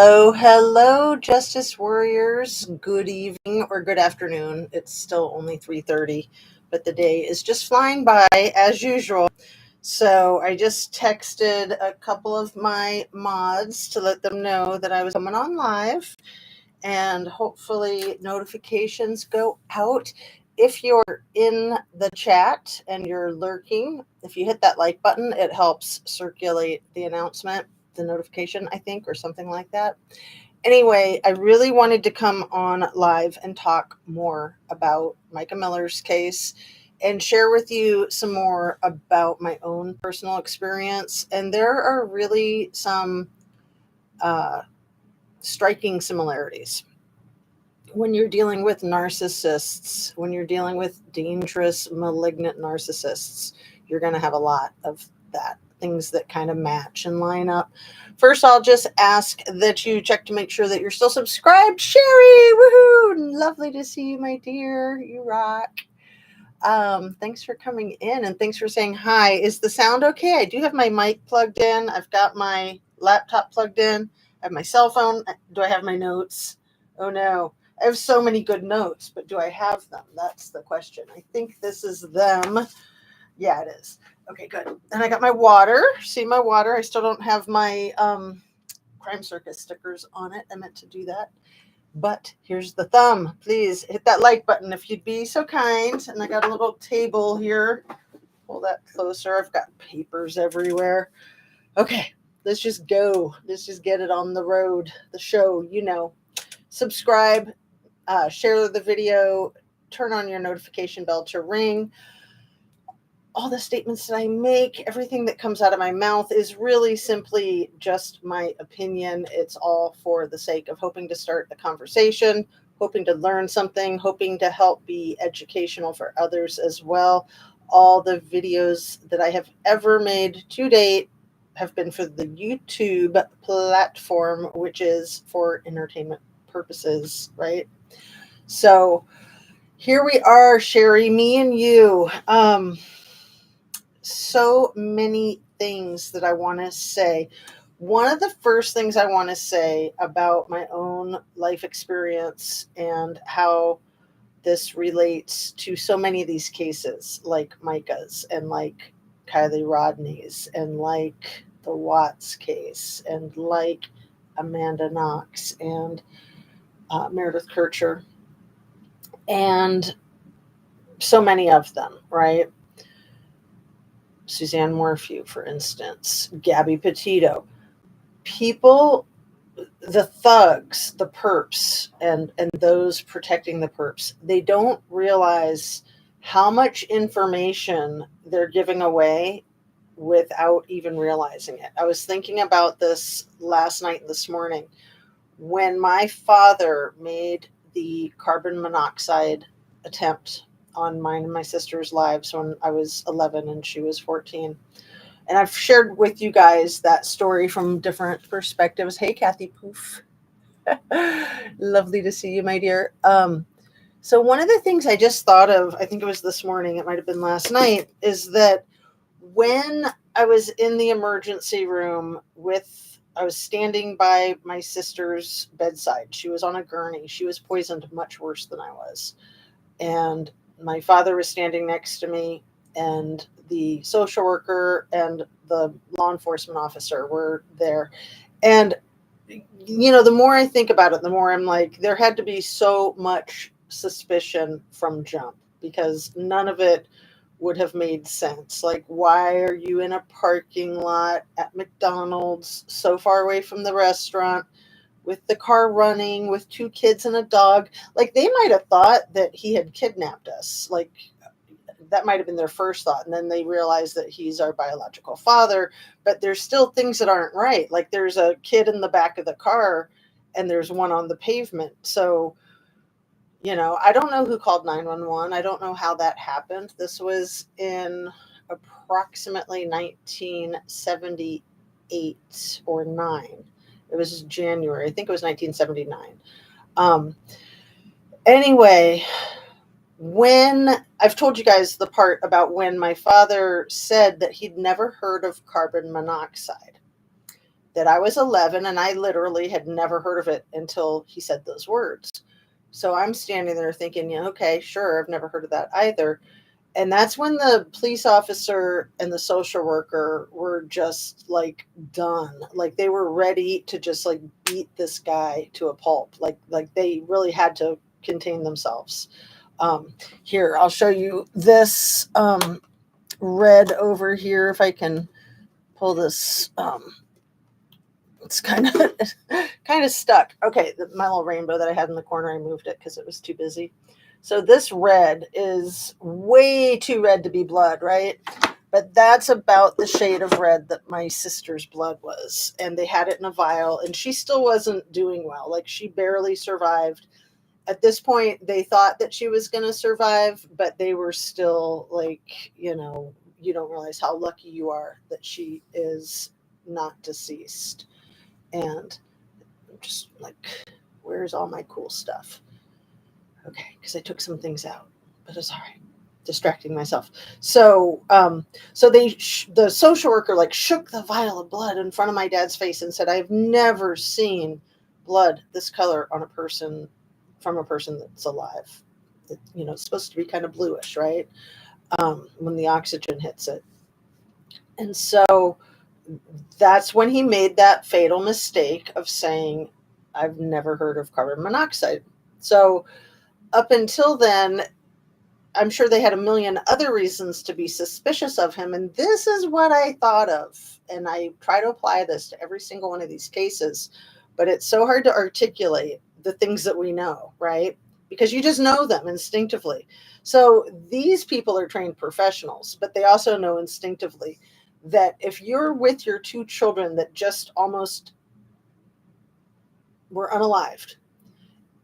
Hello, hello, Justice Warriors. Good evening or good afternoon. It's still only 3:30, but the day is just flying by as usual. So I just texted a couple of my mods to let them know that I was coming on live, and hopefully notifications go out. If you're in the chat and you're lurking, if you hit that like button, it helps circulate the announcement, the notification, I think, or something like that. Anyway, I really wanted to come on live and talk more about Micah Miller's case and share with you some more about my own personal experience. And there are really some uh, striking similarities. When you're dealing with narcissists, when you're dealing with dangerous, malignant narcissists, you're going to have a lot of that, things that kind of match and line up. First, I'll just ask that you check to make sure that you're still subscribed. Sherry, woohoo! Lovely to see you, my dear. You rock. Thanks for coming in and thanks for saying hi. Is the sound okay? I do have my mic plugged in. I've got my laptop plugged in. I have my cell phone. Do I have my notes? Oh no. I have so many good notes, but do I have them? That's the question. I think this is them. Yeah, it is. Okay, good. And I got my water. See my water? I still don't have my Crime Circus stickers on it. I meant to do that. But here's the thumb. Please hit that like button if you'd be so kind. And I got a little table here. Pull that closer. I've got papers everywhere. Okay, let's just go. Let's just get it on the road, the show, Subscribe, share the video, turn on your notification bell to ring. All the statements that I make, everything that comes out of my mouth is really simply just my opinion. It's all for the sake of hoping to start a conversation, hoping to learn something, hoping to help be educational for others as well. All the videos that I have ever made to date have been for the YouTube platform, which is for entertainment purposes, right? So here we are, Sherry, me and you. So many things that I want to say. One of the first things I want to say about my own life experience and how this relates to so many of these cases, like Micah's and like Kylie Rodney's and like the Watts case and like Amanda Knox and Meredith Kircher and so many of them, right? Suzanne Morphew, for instance, Gabby Petito. People, the thugs, the perps, and those protecting the perps, they don't realize how much information they're giving away without even realizing it. I was thinking about this last night and this morning. When my father made the carbon monoxide attempt on mine and my sister's lives when I was 11 and she was 14. And I've shared with you guys that story from different perspectives. Hey, Kathy Poof. Lovely to see you, my dear. So one of the things I just thought of, I think it was this morning, it might have been last night, is that when I was in the emergency room I was standing by my sister's bedside. She was on a gurney. She was poisoned much worse than I was. And my father was standing next to me, and the social worker and the law enforcement officer were there. And, the more I think about it, the more I'm like, there had to be so much suspicion from jump because none of it would have made sense. Like, why are you in a parking lot at McDonald's so far away from the restaurant with the car running with two kids and a dog? Like, they might have thought that he had kidnapped us. Like, that might have been their first thought. And then they realized that he's our biological father, but there's still things that aren't right. Like, there's a kid in the back of the car and there's one on the pavement. So, I don't know who called 911. I don't know how that happened. This was in approximately 1978 or 9. It was January. I think it was 1979. Anyway, when I've told you guys the part about when my father said that he'd never heard of carbon monoxide, that I was 11 and I literally had never heard of it until he said those words. So I'm standing there thinking, yeah, okay, sure, I've never heard of that either. And that's when the police officer and the social worker were just like done. Like they were ready to just like beat this guy to a pulp. Like they really had to contain themselves. Here, I'll show you this red over here if I can pull this. It's kind of stuck. Okay, my little rainbow that I had in the corner, I moved it because it was too busy. So this red is way too red to be blood, right? But that's about the shade of red that my sister's blood was. And they had it in a vial, and she still wasn't doing well. Like she barely survived. At this point, they thought that she was going to survive, but they were still like, you don't realize how lucky you are that she is not deceased. And I'm just like, where's all my cool stuff? Okay, because I took some things out, but it's all right. Distracting myself. So, the social worker like shook the vial of blood in front of my dad's face and said, "I've never seen blood this color on a person from a person that's alive. It's supposed to be kind of bluish, right? When the oxygen hits it." And so that's when he made that fatal mistake of saying, "I've never heard of carbon monoxide." So up until then, I'm sure they had a million other reasons to be suspicious of him. And this is what I thought of. And I try to apply this to every single one of these cases. But it's so hard to articulate the things that we know, right? Because you just know them instinctively. So these people are trained professionals, but they also know instinctively that if you're with your two children that just almost were unalived,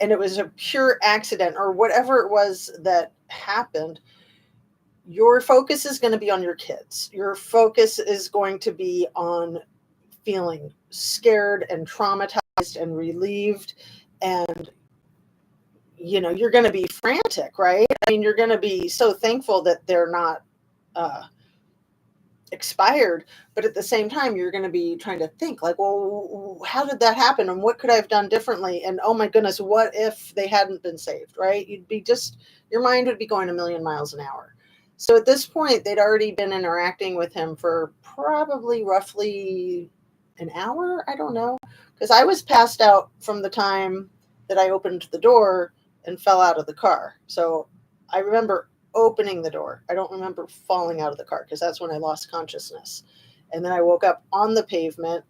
and it was a pure accident or whatever it was that happened, your focus is going to be on your kids. Your focus is going to be on feeling scared and traumatized and relieved. And, you're going to be frantic, right? I mean, you're going to be so thankful that they're not expired, but at the same time you're going to be trying to think like, well, how did that happen and what could I have done differently, and oh my goodness, what if they hadn't been saved, right? Your mind would be going a million miles an hour. So at this point they'd already been interacting with him for probably roughly an hour. I don't know, because I was passed out from the time that I opened the door and fell out of the car. So I remember opening the door. I don't remember falling out of the car because that's when I lost consciousness. And then I woke up on the pavement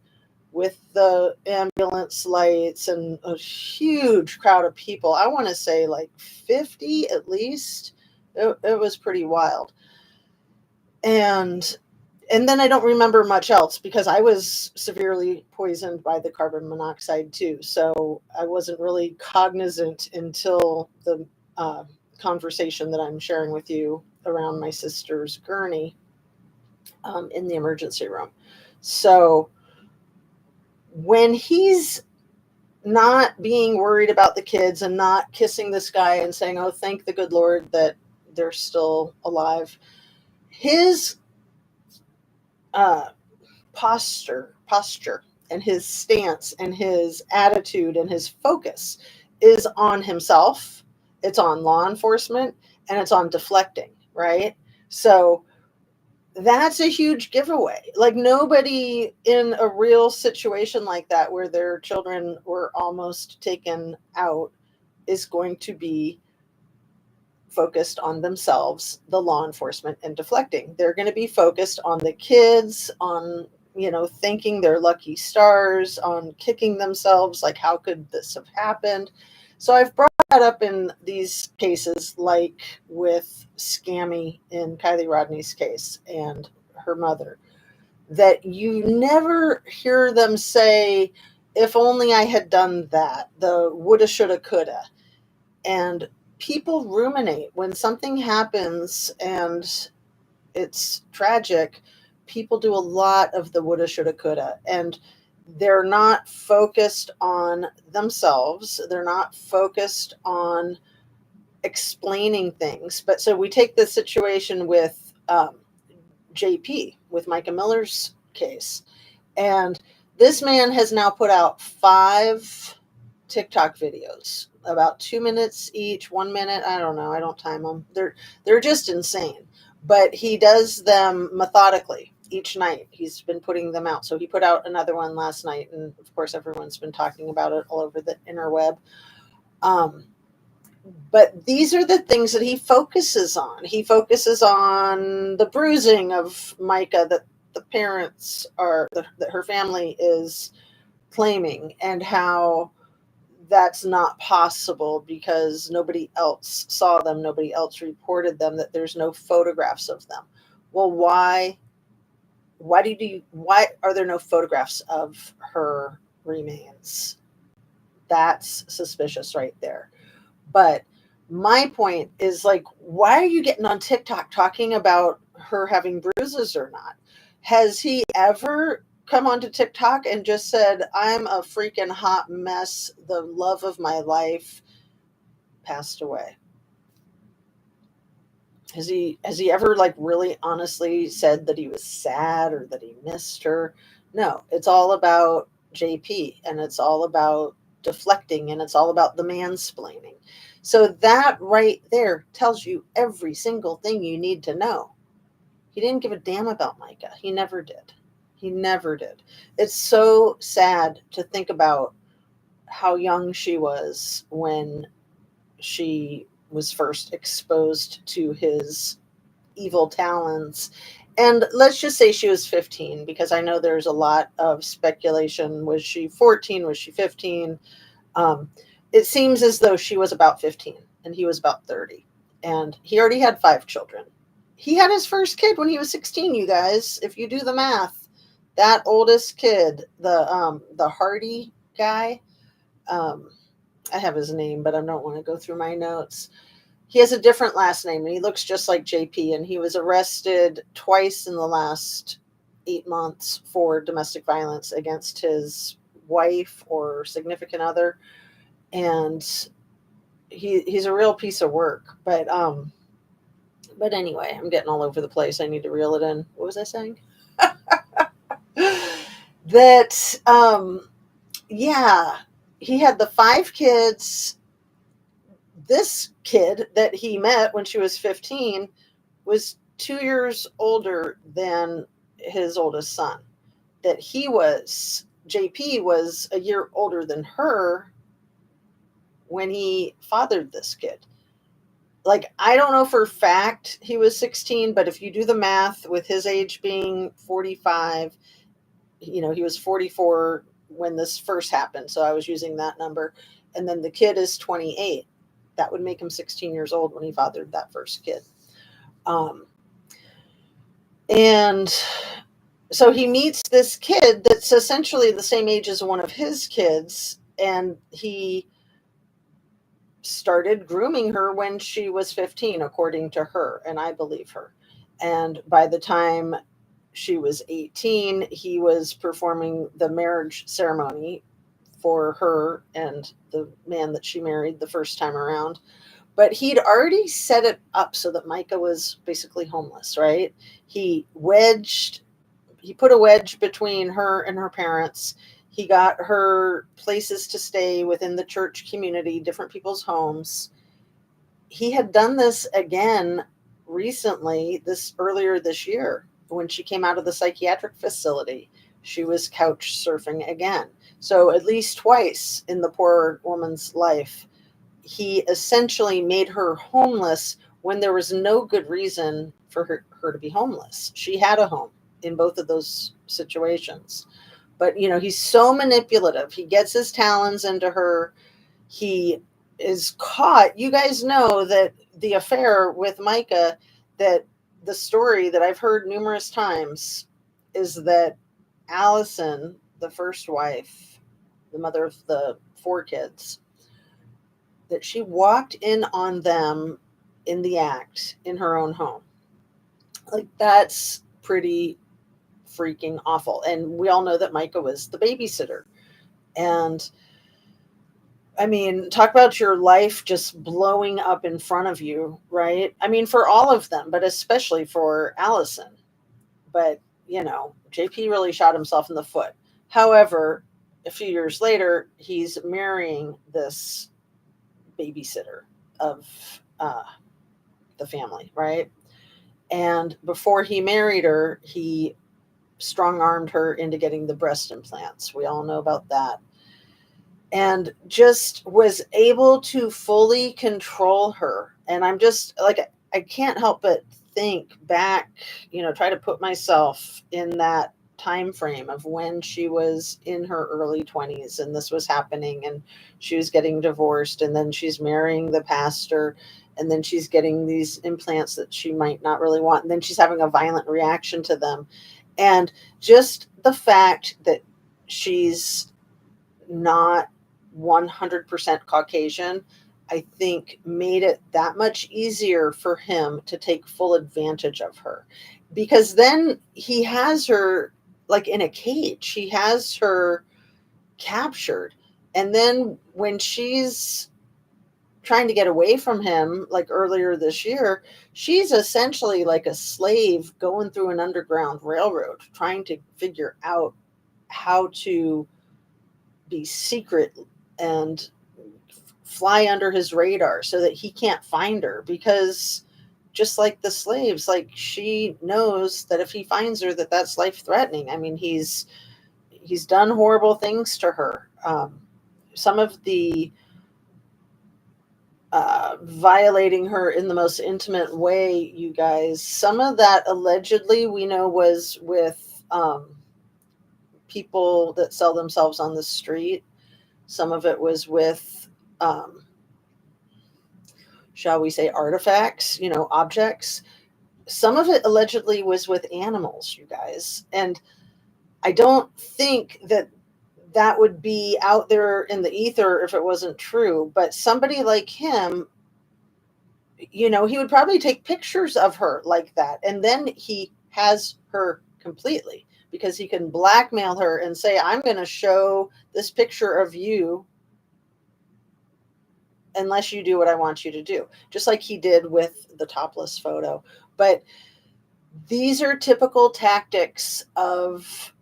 with the ambulance lights and a huge crowd of people. I want to say like 50 at least. It was pretty wild. And then I don't remember much else because I was severely poisoned by the carbon monoxide too. So I wasn't really cognizant until the conversation that I'm sharing with you around my sister's gurney in the emergency room. So when he's not being worried about the kids and not kissing this guy and saying, "Oh, thank the good Lord that they're still alive," his posture and his stance and his attitude and his focus is on himself, it's on law enforcement, and it's on deflecting, right? So that's a huge giveaway. Like nobody in a real situation like that where their children were almost taken out is going to be focused on themselves, the law enforcement, and deflecting. They're going to be focused on the kids, on, thinking they're lucky stars, on kicking themselves, like, how could this have happened? So I've brought that up in these cases, like with Scammy in Kylie Rodney's case and her mother, that you never hear them say, "If only I had done that," the woulda, shoulda, coulda. And people ruminate when something happens and it's tragic. People do a lot of the woulda, shoulda, coulda, and they're not focused on themselves. They're not focused on explaining things. But so we take the situation with JP, with Micah Miller's case, and This man has now put out 5 TikTok videos, about 2 minutes each, 1 minute. I don't know. I don't time them. They're just insane. But he does them methodically each night. He's been putting them out. So he put out another one last night, and of course everyone's been talking about it all over the interweb. Um, but these are the things that he focuses on. He focuses on the bruising of Mica that the parents are that her family is claiming, and how that's not possible because nobody else saw them, nobody else reported them, that there's no photographs of them. Well, why are there no photographs of her remains? That's suspicious right there. But my point is, like, why are you getting on TikTok talking about her having bruises or not? Has he ever come onto TikTok and just said, I'm a freaking hot mess, the love of my life passed away? Has he ever, like, really honestly said that he was sad or that he missed her? No, it's all about JP, and it's all about deflecting, and it's all about the mansplaining. So that right there tells you every single thing you need to know. He didn't give a damn about Micah. He never did. He never did. It's so sad to think about how young she was when she was first exposed to his evil talents. And let's just say she was 15, because I know there's a lot of speculation. Was she 14? Was she 15? Um, it seems as though she was about 15 and he was about 30. And he already had 5 children. He had his first kid when he was 16, you guys. If you do the math, that oldest kid, the Hardy guy, um, I have his name, but I don't want to go through my notes. He has a different last name, and he looks just like JP. And he was arrested twice in the last 8 months for domestic violence against his wife or significant other. And he's a real piece of work. But anyway, I'm getting all over the place. I need to reel it in. What was I saying? That yeah, he had the 5 kids. This kid that he met when she was 15 was 2 years older than his oldest son. That JP was a year older than her when he fathered this kid. Like, I don't know for a fact he was 16, but if you do the math with his age being 45, he was 44 when this first happened. So I was using that number. And then the kid is 28. That would make him 16 years old when he fathered that first kid. Um, and so he meets this kid that's essentially the same age as one of his kids, and he started grooming her when she was 15, according to her, and I believe her. And by the time she was 18, he was performing the marriage ceremony for her and the man that she married the first time around. But he'd already set it up so that Mica was basically homeless, right? He wedged he put a wedge between her and her parents. He got her places to stay within the church community, different people's homes. He had done this again recently, this earlier this year, when she came out of the psychiatric facility. She was couch surfing again. So at least twice in the poor woman's life, he essentially made her homeless when there was no good reason for her to be homeless. She had a home in both of those situations. But, he's so manipulative. He gets his talons into her. He is caught. You guys know that the affair with Mica, that the story that I've heard numerous times is that Allison, the first wife, the mother of the 4 kids, that she walked in on them in the act in her own home. Like, that's pretty freaking awful. And we all know that Mica was the babysitter. And I mean, talk about your life just blowing up in front of you, right? I mean, for all of them, but especially for Allison. But, JP really shot himself in the foot. However, a few years later, he's marrying this babysitter of the family, right? And before he married her, he strong armed her into getting the breast implants. We all know about that. And just was able to fully control her. And I'm just like, I can't help but think back, try to put myself in that time frame of when she was in her early 20s and this was happening, and she was getting divorced, and then she's marrying the pastor, and then she's getting these implants that she might not really want, and then she's having a violent reaction to them. And just the fact that she's not 100% Caucasian, I think made it that much easier for him to take full advantage of her. Because then he has her like in a cage, he has her captured. And then when she's trying to get away from him, like earlier this year, she's essentially like a slave going through an underground railroad, trying to figure out how to be secret and fly under his radar so that he can't find her, because just like the slaves, like she knows that if he finds her, that's life threatening. I mean, he's done horrible things to her. Some of the violating her in the most intimate way, you guys, some of that allegedly we know was with people that sell themselves on the street. Some of it was with, shall we say, artifacts, objects. Some of it allegedly was with animals, you guys. And I don't think that would be out there in the ether if it wasn't true. But somebody like him, he would probably take pictures of her like that. And then he has her completely, because he can blackmail her and say, I'm going to show this picture of you unless you do what I want you to do, just like he did with the topless photo. But these are typical tactics of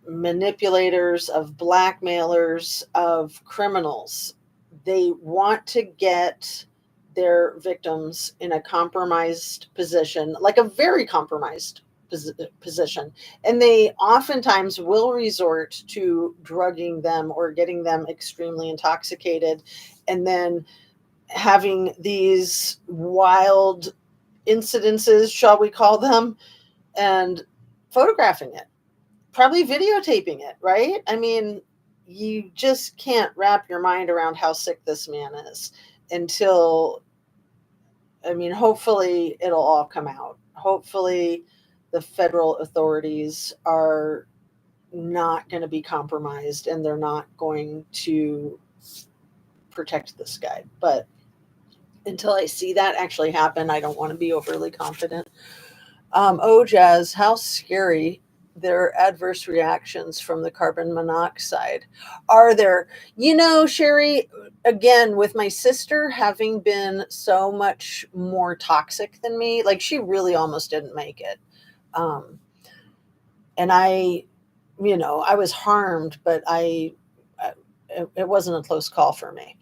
manipulators, of blackmailers, of criminals. They want to get their victims in a compromised position, like a very compromised position. And they oftentimes will resort to drugging them or getting them extremely intoxicated, and then having these wild incidences, shall we call them, and photographing it, probably videotaping it, right? I mean, you just can't wrap your mind around how sick this man is until, I mean, hopefully it'll all come out. Hopefully the federal authorities are not going to be compromised and they're not going to protect this guy. But until I see that actually happen, I don't want to be overly confident. Oh, Jazz, how scary their adverse reactions from the carbon monoxide are there. Sherry, again, with my sister having been so much more toxic than me, like she really almost didn't make it. And I was harmed, but it wasn't a close call for me,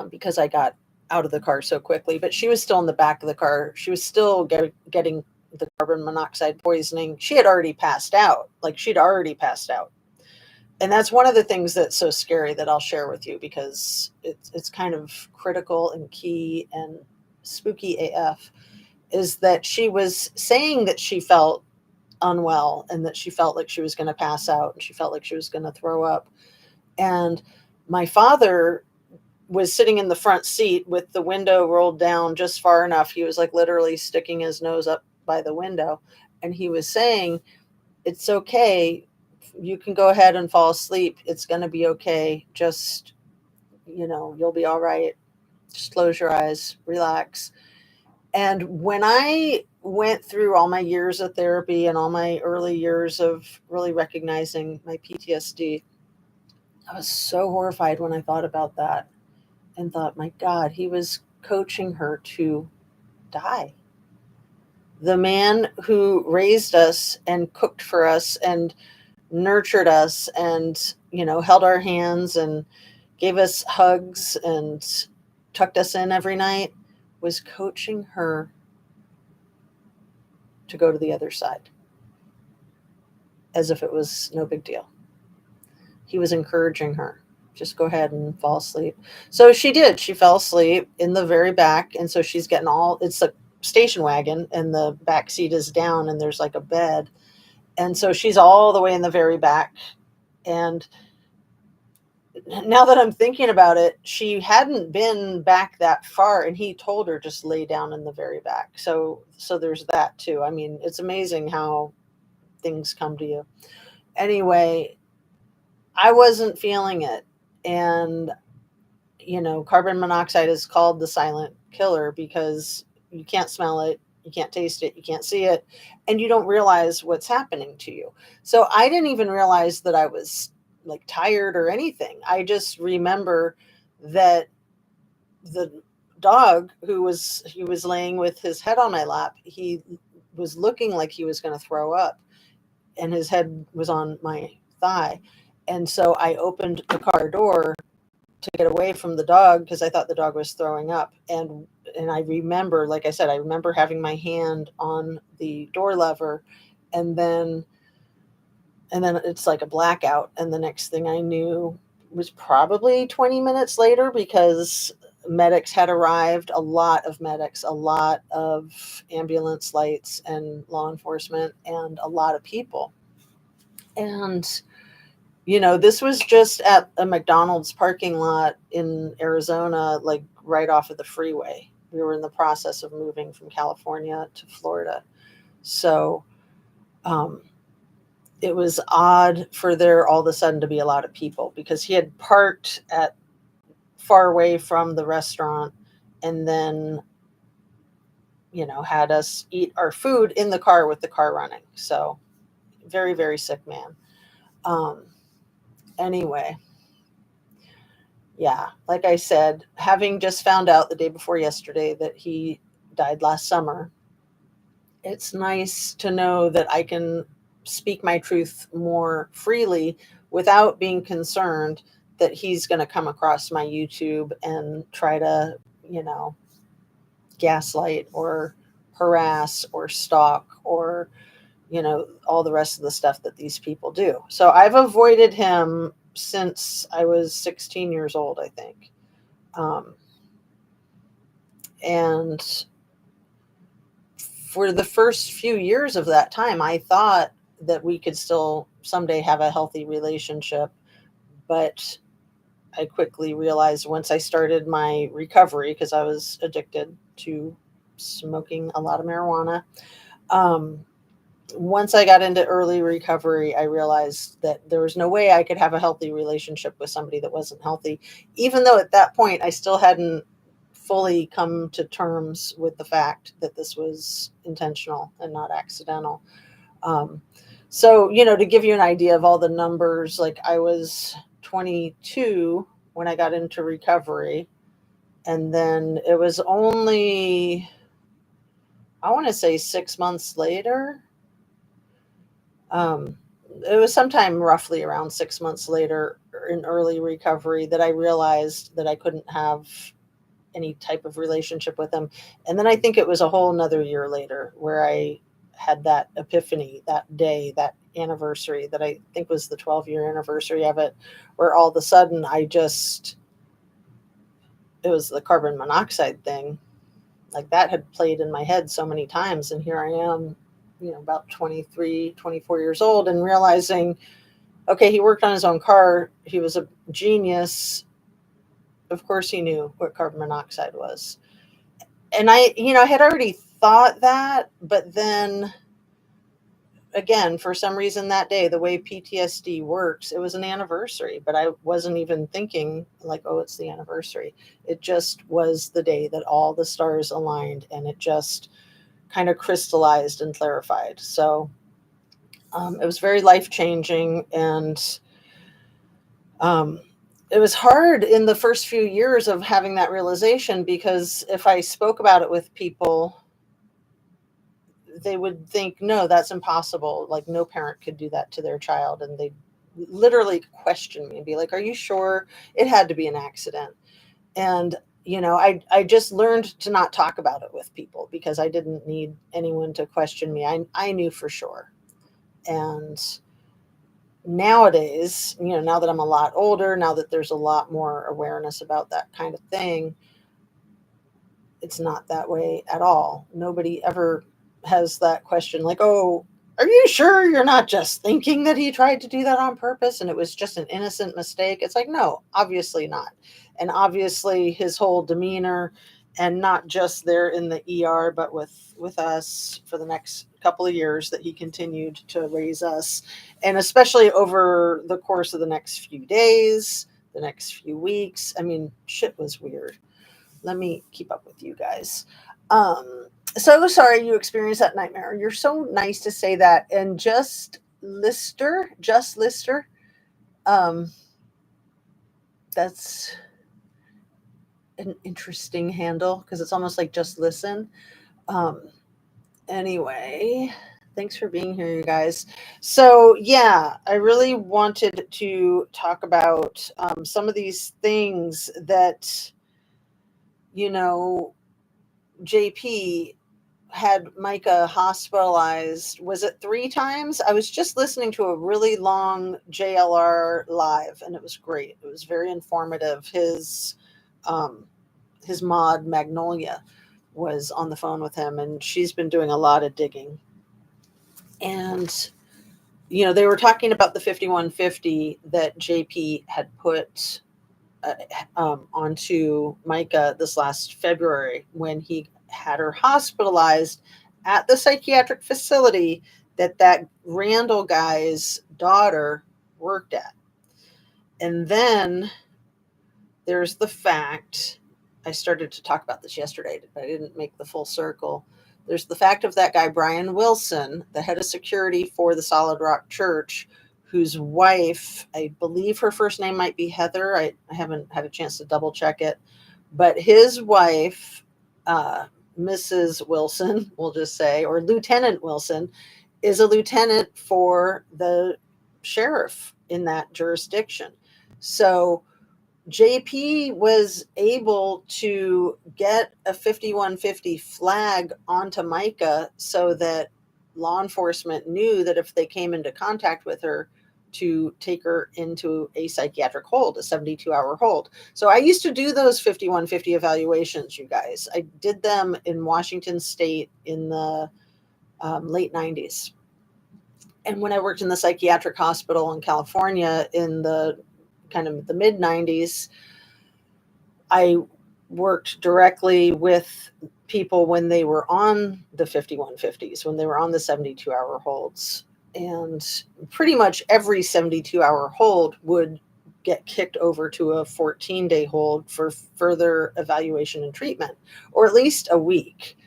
because I got out of the car so quickly. But she was still in the back of the car. She was still getting the carbon monoxide poisoning. She had already passed out. Like she'd already passed out. And that's one of the things that's so scary that I'll share with you, because it's kind of critical and key and spooky AF, is that she was saying that she felt unwell and that she felt like she was going to pass out and she felt like she was going to throw up. And my father was sitting in the front seat with the window rolled down just far enough. He was like literally sticking his nose up by the window. And he was saying, it's okay. You can go ahead and fall asleep. It's going to be okay. Just, you'll be all right. Just close your eyes, relax. And when I went through all my years of therapy and all my early years of really recognizing my PTSD, I was so horrified when I thought about that and thought, my God, he was coaching her to die. The man who raised us and cooked for us and nurtured us and, held our hands and gave us hugs and tucked us in every night, was coaching her to go to the other side as if it was no big deal. He was encouraging her, just go ahead and fall asleep. So she did. She fell asleep in the very back. And so she's getting it's a station wagon and the back seat is down and there's like a bed. And so she's all the way in the very back. And now that I'm thinking about it, she hadn't been back that far, and he told her just lay down in the very back. So there's that too. I mean, it's amazing how things come to you. Anyway, I wasn't feeling it, and carbon monoxide is called the silent killer because you can't smell it, you can't taste it, you can't see it, and you don't realize what's happening to you. So I didn't even realize that I was like tired or anything. I just remember that the dog he was laying with his head on my lap, he was looking like he was going to throw up, and his head was on my thigh. And so I opened the car door to get away from the dog because I thought the dog was throwing up. And I remember, like I said, I remember having my hand on the door lever, and then it's like a blackout. And the next thing I knew was probably 20 minutes later, because medics had arrived, a lot of medics, a lot of ambulance lights and law enforcement, and a lot of people. And this was just at a McDonald's parking lot in Arizona, like right off of the freeway. We were in the process of moving from California to Florida. So it was odd for there all of a sudden to be a lot of people, because he had parked at far away from the restaurant and then, had us eat our food in the car with the car running. So very, very sick man. Anyway. Yeah, like I said, having just found out the day before yesterday that he died last summer, it's nice to know that I can speak my truth more freely without being concerned that he's going to come across my YouTube and try to, gaslight or harass or stalk or, all the rest of the stuff that these people do. So I've avoided him since I was 16 years old, I think. And for the first few years of that time, I thought that we could still someday have a healthy relationship. But I quickly realized, once I started my recovery, because I was addicted to smoking a lot of marijuana, once I got into early recovery, I realized that there was no way I could have a healthy relationship with somebody that wasn't healthy, even though at that point I still hadn't fully come to terms with the fact that this was intentional and not accidental. Um, so, to give you an idea of all the numbers, like I was 22 when I got into recovery. And then it was only, I want to say 6 months later. It was sometime roughly around 6 months later in early recovery that I realized that I couldn't have any type of relationship with him. And then I think it was a whole another year later where I had that epiphany, that day, that anniversary that I think was the 12-year anniversary of it, where all of a sudden it was the carbon monoxide thing. Like, that had played in my head so many times. And here I am, about 23, 24 years old, and realizing, okay, he worked on his own car. He was a genius. Of course he knew what carbon monoxide was. And I had already thought that, but then again, for some reason that day, the way PTSD works, it was an anniversary, but I wasn't even thinking like, oh, it's the anniversary. It just was the day that all the stars aligned, and it just kind of crystallized and clarified. So it was very life-changing, and it was hard in the first few years of having that realization, because if I spoke about it with people, they would think, no, that's impossible. Like, no parent could do that to their child. And they literally question me and be like, are you sure? It had to be an accident. And, I just learned to not talk about it with people because I didn't need anyone to question me. I knew for sure. And nowadays, now that I'm a lot older, now that there's a lot more awareness about that kind of thing, it's not that way at all. Nobody ever has that question like, oh, are you sure you're not just thinking that he tried to do that on purpose and it was just an innocent mistake? It's like, no, obviously not. And obviously his whole demeanor, and not just there in the ER, but with us for the next couple of years that he continued to raise us, and especially over the course of the next few days, the next few weeks. I mean, shit was weird. Let me keep up with you guys. So sorry you experienced that nightmare. You're so nice to say that. And just Lister, um, that's an interesting handle because it's almost like just listen. Um, anyway, thanks for being here, you guys. So yeah, I really wanted to talk about some of these things that, you know, JP had Micah hospitalized. Was it 3 times? I was just listening to a really long JLR live, and it was great. It was very informative. Um, his mod Magnolia was on the phone with him, and she's been doing a lot of digging. And they were talking about the 5150 that JP had put uh, onto Micah this last February when he had her hospitalized at the psychiatric facility that Randall guy's daughter worked at. And then there's the fact, I started to talk about this yesterday, but I didn't make the full circle. There's the fact of that guy, Brian Wilson, the head of security for the Solid Rock Church, whose wife, I believe her first name might be Heather. I haven't had a chance to double check it. But his wife, Mrs. Wilson, we'll just say, or Lieutenant Wilson, is a lieutenant for the sheriff in that jurisdiction. So JP was able to get a 5150 flag onto Micah so that law enforcement knew that if they came into contact with her, to take her into a psychiatric hold, a 72-hour hold. So I used to do those 5150 evaluations, you guys. I did them in Washington State in the late 90s. And when I worked in the psychiatric hospital in California in the kind of the mid 90s, I worked directly with people when they were on the 5150s, when they were on the 72-hour holds. And pretty much every 72-hour hold would get kicked over to a 14-day hold for further evaluation and treatment, or at least a week.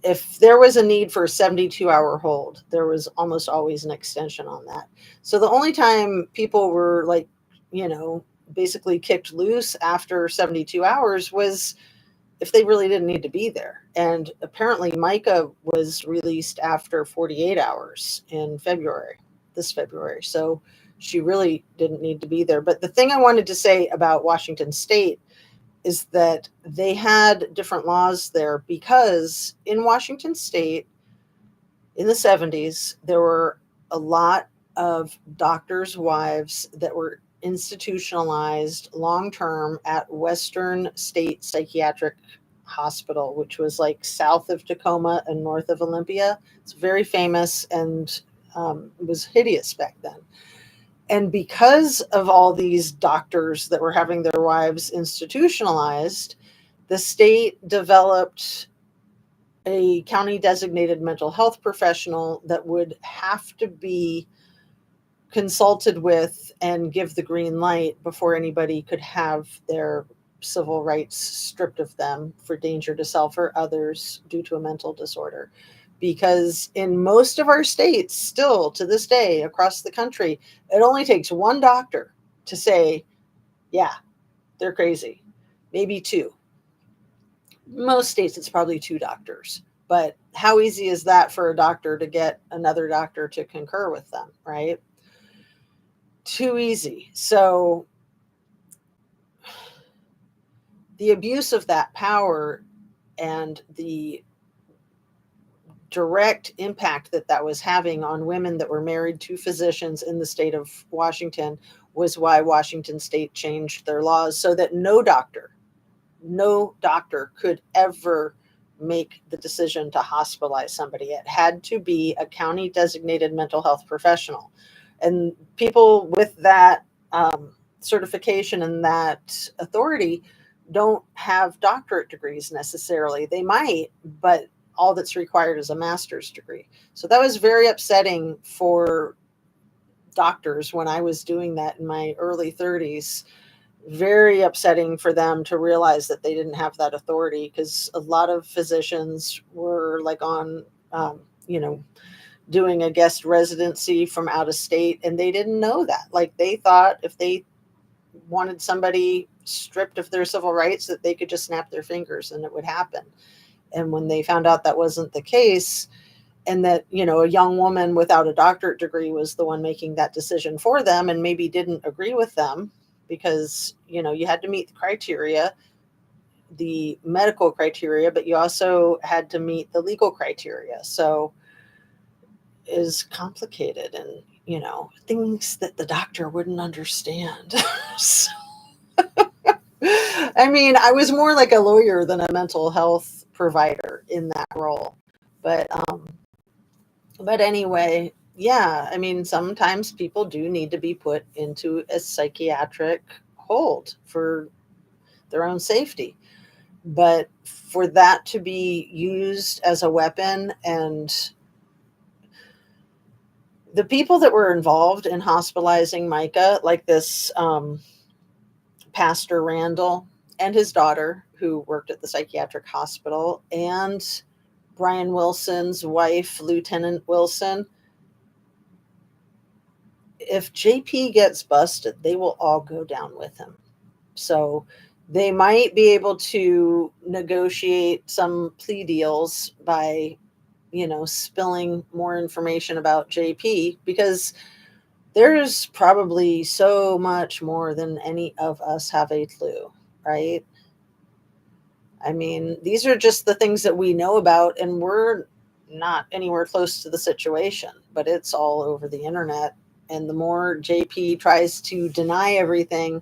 If there was a need for a 72-hour hold, there was almost always an extension on that. So the only time people were like, basically kicked loose after 72 hours was if they really didn't need to be there. And apparently Micah was released after 48 hours in this February. So she really didn't need to be there. But the thing I wanted to say about Washington State is that they had different laws there because in Washington State in the 70s, there were a lot of doctors' wives that were institutionalized long term at Western State Psychiatric Hospital, which was like south of Tacoma and north of Olympia. It's very famous, and it was hideous back then. And because of all these doctors that were having their wives institutionalized, the state developed a county designated mental health professional that would have to be consulted with and give the green light before anybody could have their civil rights stripped of them for danger to self or others due to a mental disorder. Because in most of our states, still to this day across the country, it only takes one doctor to say, yeah, they're crazy. Maybe two. Most states, it's probably two doctors But how easy is that for a doctor to get another doctor to concur with them, right? Too easy. So the abuse of that power and the direct impact that that was having on women that were married to physicians in the state of Washington was why Washington state changed their laws so that no doctor could ever make the decision to hospitalize somebody. It had to be a county designated mental health professional. And people with that certification and that authority don't have doctorate degrees necessarily. They might, but all that's required is a master's degree. So that was very upsetting for doctors when I was doing that in my early 30s. Very upsetting for them to realize that they didn't have that authority, because a lot of physicians were like on, you know, doing a guest residency from out of state, and they didn't know that. Like, they thought if they wanted somebody stripped of their civil rights, that they could just snap their fingers and it would happen. And when they found out that wasn't the case, and that, a young woman without a doctorate degree was the one making that decision for them and maybe didn't agree with them, because you had to meet the criteria, the medical criteria, but you also had to meet the legal criteria. So is complicated, and things that the doctor wouldn't understand. So, I mean, I was more like a lawyer than a mental health provider in that role. But anyway, yeah, I mean, sometimes people do need to be put into a psychiatric hold for their own safety. But for that to be used as a weapon, and the people that were involved in hospitalizing Mica, like this Pastor Randall and his daughter, who worked at the psychiatric hospital, and Brian Wilson's wife, Lieutenant Wilson, if JP gets busted, they will all go down with him. So they might be able to negotiate some plea deals by, spilling more information about JP, because there's probably so much more than any of us have a clue, right? I mean, these are just the things that we know about, and we're not anywhere close to the situation, but it's all over the internet. And the more JP tries to deny everything,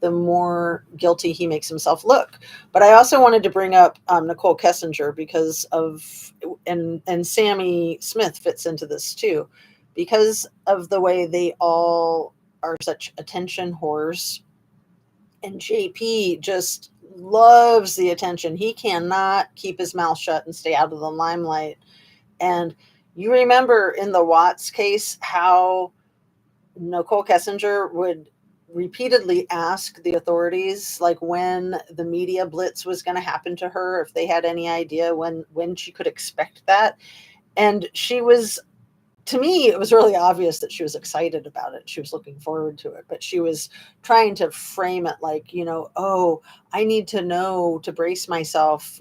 the more guilty he makes himself look. But I also wanted to bring up Nicole Kessinger, because of, and Sammy Smith fits into this too, because of the way they all are such attention whores. And JP just loves the attention. He cannot keep his mouth shut and stay out of the limelight. And you remember in the Watts case how Nicole Kessinger would repeatedly ask the authorities, like, when the media blitz was going to happen to her, if they had any idea when she could expect that. And she was, to me, it was really obvious that she was excited about it. She was looking forward to it, but she was trying to frame it like, oh, I need to know to brace myself.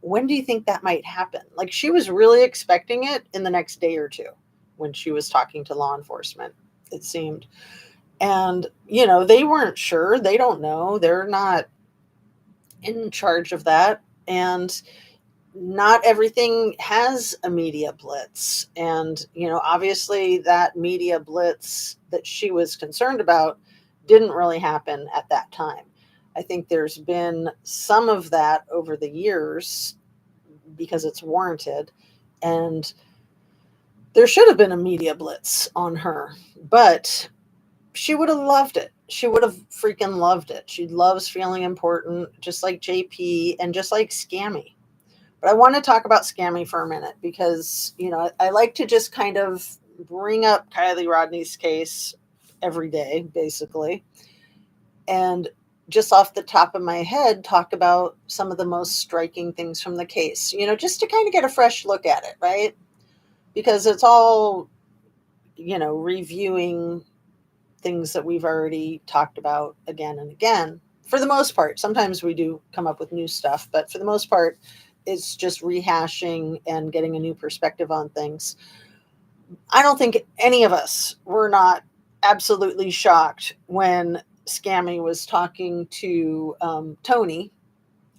When do you think that might happen? Like, she was really expecting it in the next day or two when she was talking to law enforcement, it seemed. And, they weren't sure. They don't know. They're not in charge of that. And not everything has a media blitz. And, obviously that media blitz that she was concerned about didn't really happen at that time. I think there's been some of that over the years because it's warranted. And there should have been a media blitz on her, but she would have loved it. She would have freaking loved it. She loves feeling important, just like JP and just like Scammy. But I want to talk about Scammy for a minute, because, I like to just kind of bring up Kylie Rodney's case every day, basically. And just off the top of my head, talk about some of the most striking things from the case, just to kind of get a fresh look at it, right? Because it's all, reviewing things that we've already talked about again and again. For the most part, sometimes we do come up with new stuff, but for the most part, it's just rehashing and getting a new perspective on things. I don't think any of us were not absolutely shocked when Scammy was talking to Tony,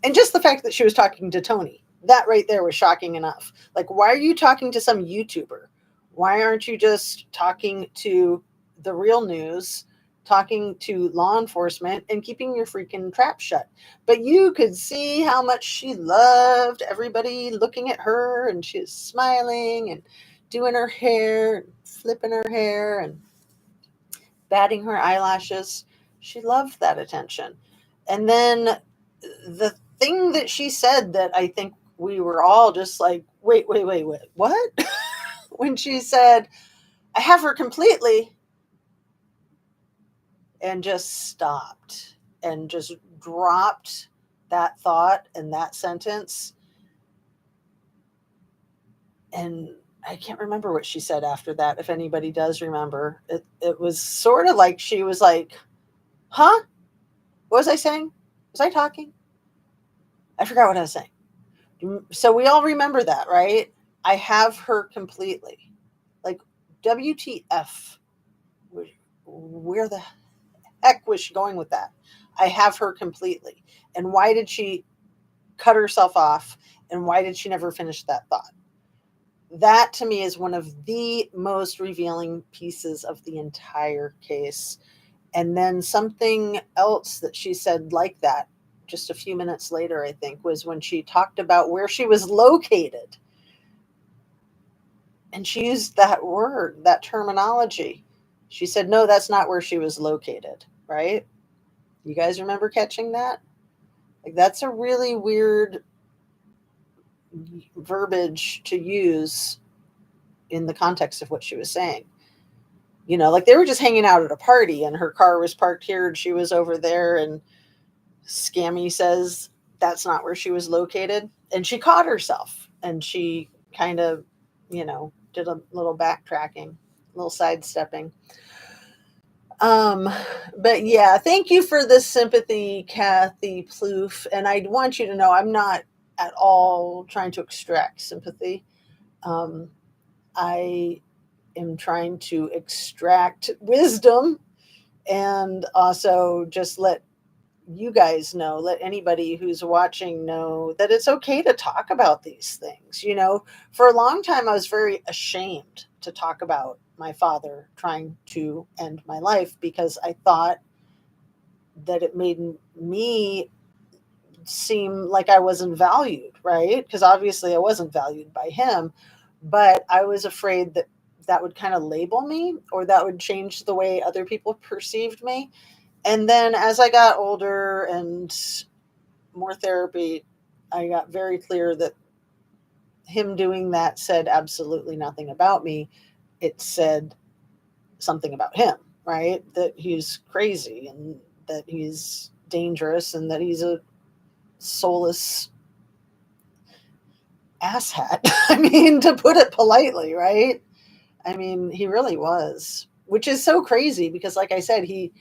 and just the fact that she was talking to Tony, that right there was shocking enough. Like, why are you talking to some YouTuber? Why aren't you just talking to the real news, talking to law enforcement, and keeping your freaking trap shut? But you could see how much she loved everybody looking at her, and she was smiling and doing her hair, flipping her hair, and batting her eyelashes. She loved that attention. And then the thing that she said that I think we were all just like, wait, what? When she said, I have her completely, and just stopped and just dropped that thought and that sentence. And I can't remember what she said after that. If anybody does remember, it was sort of like she was like, huh? What was I saying? Was I talking? I forgot what I was saying. So we all remember that, right? I have her completely. Like, WTF? Where the heck was she going with that? I have her completely. And why did she cut herself off? And why did she never finish that thought? That to me is one of the most revealing pieces of the entire case. And then something else that she said like that just a few minutes later, I think, was when she talked about where she was located. And she used that word, that terminology. She said, no, that's not where she was located, right? You guys remember catching that? Like, that's a really weird verbiage to use in the context of what she was saying. You know, like they were just hanging out at a party and her car was parked here and she was over there, and Scammy says that's not where she was located. And she caught herself and she kind of, did a little backtracking, a little sidestepping. Um, but yeah, thank you for this sympathy, Kathy Plouffe. And I want you to know I'm not at all trying to extract sympathy. I am trying to extract wisdom and also just let you guys know, let anybody who's watching know that it's okay to talk about these things. For a long time, I was very ashamed to talk about my father trying to end my life because I thought that it made me seem like I wasn't valued, right? Because obviously I wasn't valued by him, but I was afraid that that would kind of label me or that would change the way other people perceived me. And then as I got older and more therapy, I got very clear that him doing that said absolutely nothing about me. It said something about him, right? That he's crazy and that he's dangerous and that he's a soulless asshat. I mean, to put it politely, right? I mean, he really was, which is so crazy because, like I said, he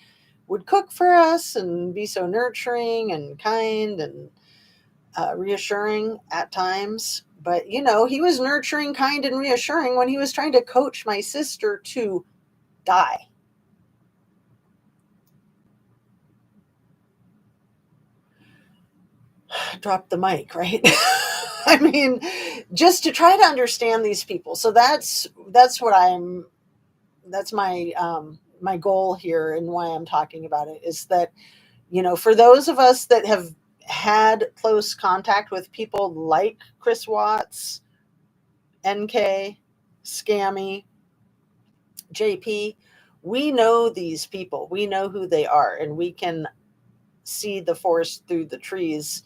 would cook for us and be so nurturing and kind and reassuring at times. But, he was nurturing, kind, and reassuring when he was trying to coach my sister to die. Drop the mic, right? I mean, just to try to understand these people. So that's my goal here and why I'm talking about it is that, for those of us that have had close contact with people like Chris Watts, NK, Scammy, JP, we know these people. We know who they are, and we can see the forest through the trees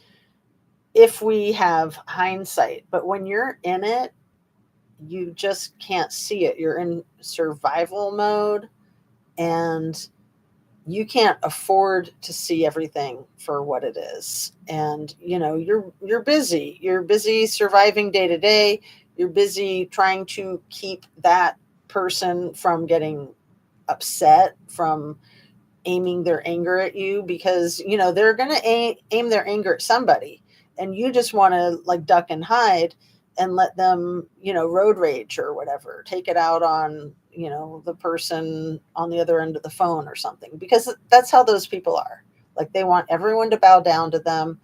if we have hindsight. But when you're in it, you just can't see it. You're in survival mode, and you can't afford to see everything for what it is. And you're busy. You're busy surviving day to day. You're busy trying to keep that person from getting upset, from aiming their anger at you, because they're going to aim their anger at somebody. and you just want to like duck and hide and let them, road rage or whatever, take it out on, the person on the other end of the phone or something, because that's how those people are. Like they want everyone to bow down to them,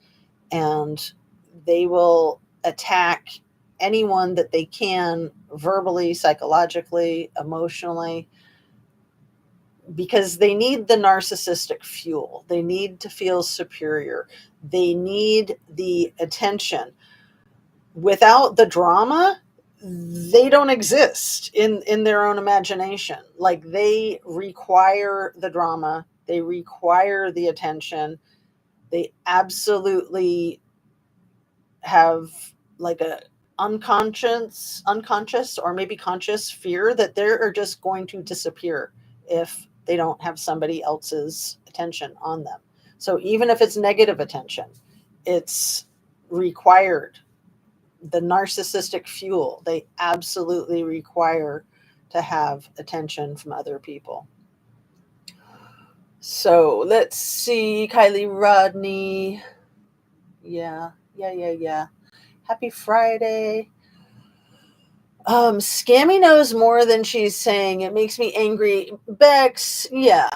and they will attack anyone that they can, verbally, psychologically, emotionally, because they need the narcissistic fuel. They need to feel superior. They need the attention. Without the drama, they don't exist in their own imagination. Like they require the drama, they require the attention. They absolutely have like a unconscious or maybe conscious fear that they're just going to disappear if they don't have somebody else's attention on them. So even if it's negative attention, it's required. The narcissistic fuel, they absolutely require to have attention from other people. So let's see. Kylie Rodney. Yeah. Happy Friday. Scammy knows more than she's saying. It makes me angry. Bex, yeah.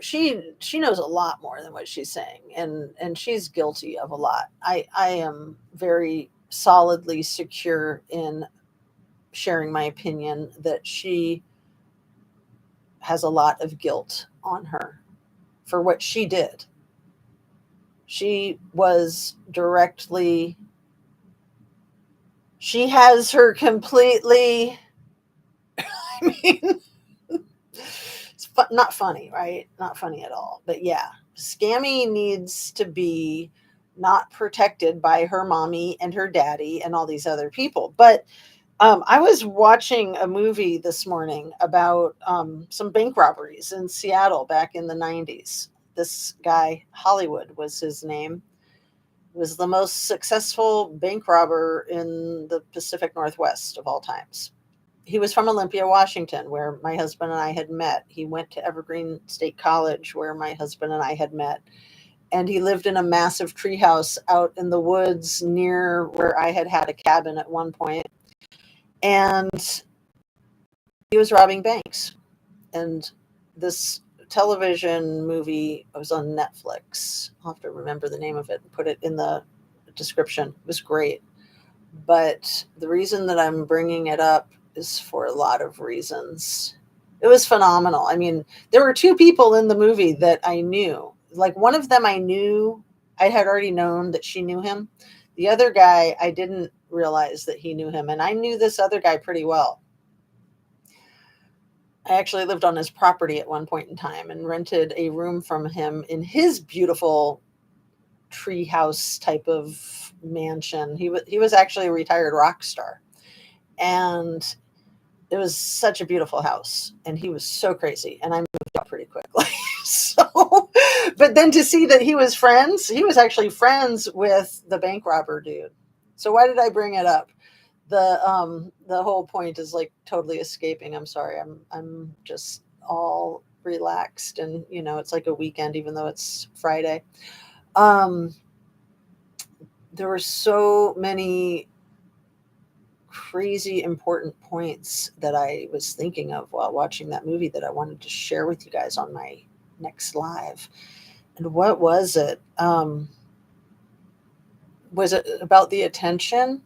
She knows a lot more than what she's saying, and she's guilty of a lot. I am very solidly secure in sharing my opinion that she has a lot of guilt on her for what she did. She was directly, she has her completely, I mean, not funny, right? Not funny at all. But yeah, Scammy needs to be not protected by her mommy and her daddy and all these other people. But I was watching a movie this morning about some bank robberies in Seattle back in the 90s. This guy, Hollywood was his name, was the most successful bank robber in the Pacific Northwest of all times. He was from Olympia, Washington, where my husband and I had met. He went to Evergreen State College, where my husband and I had met. And he lived in a massive treehouse out in the woods near where I had a cabin at one point. And he was robbing banks. And this television movie was on Netflix. I'll have to remember the name of it and put it in the description. It was great. But the reason that I'm bringing it up is for a lot of reasons. It was phenomenal. I mean, there were two people in the movie that I knew. Like one of them I knew, I had already known that she knew him. The other guy, I didn't realize that he knew him. And I knew this other guy pretty well. I actually lived on his property at one point in time and rented a room from him in his beautiful treehouse type of mansion. He was actually a retired rock star, and it was such a beautiful house. And he was so crazy, and I moved out pretty quickly. So, but then to see that he was actually friends with the bank robber dude. So why did I bring it up? The whole point is like totally escaping. I'm sorry. I'm just all relaxed, and it's like a weekend even though it's Friday. There were so many crazy important points that I was thinking of while watching that movie that I wanted to share with you guys on my next live. And what was it? Was it about the attention?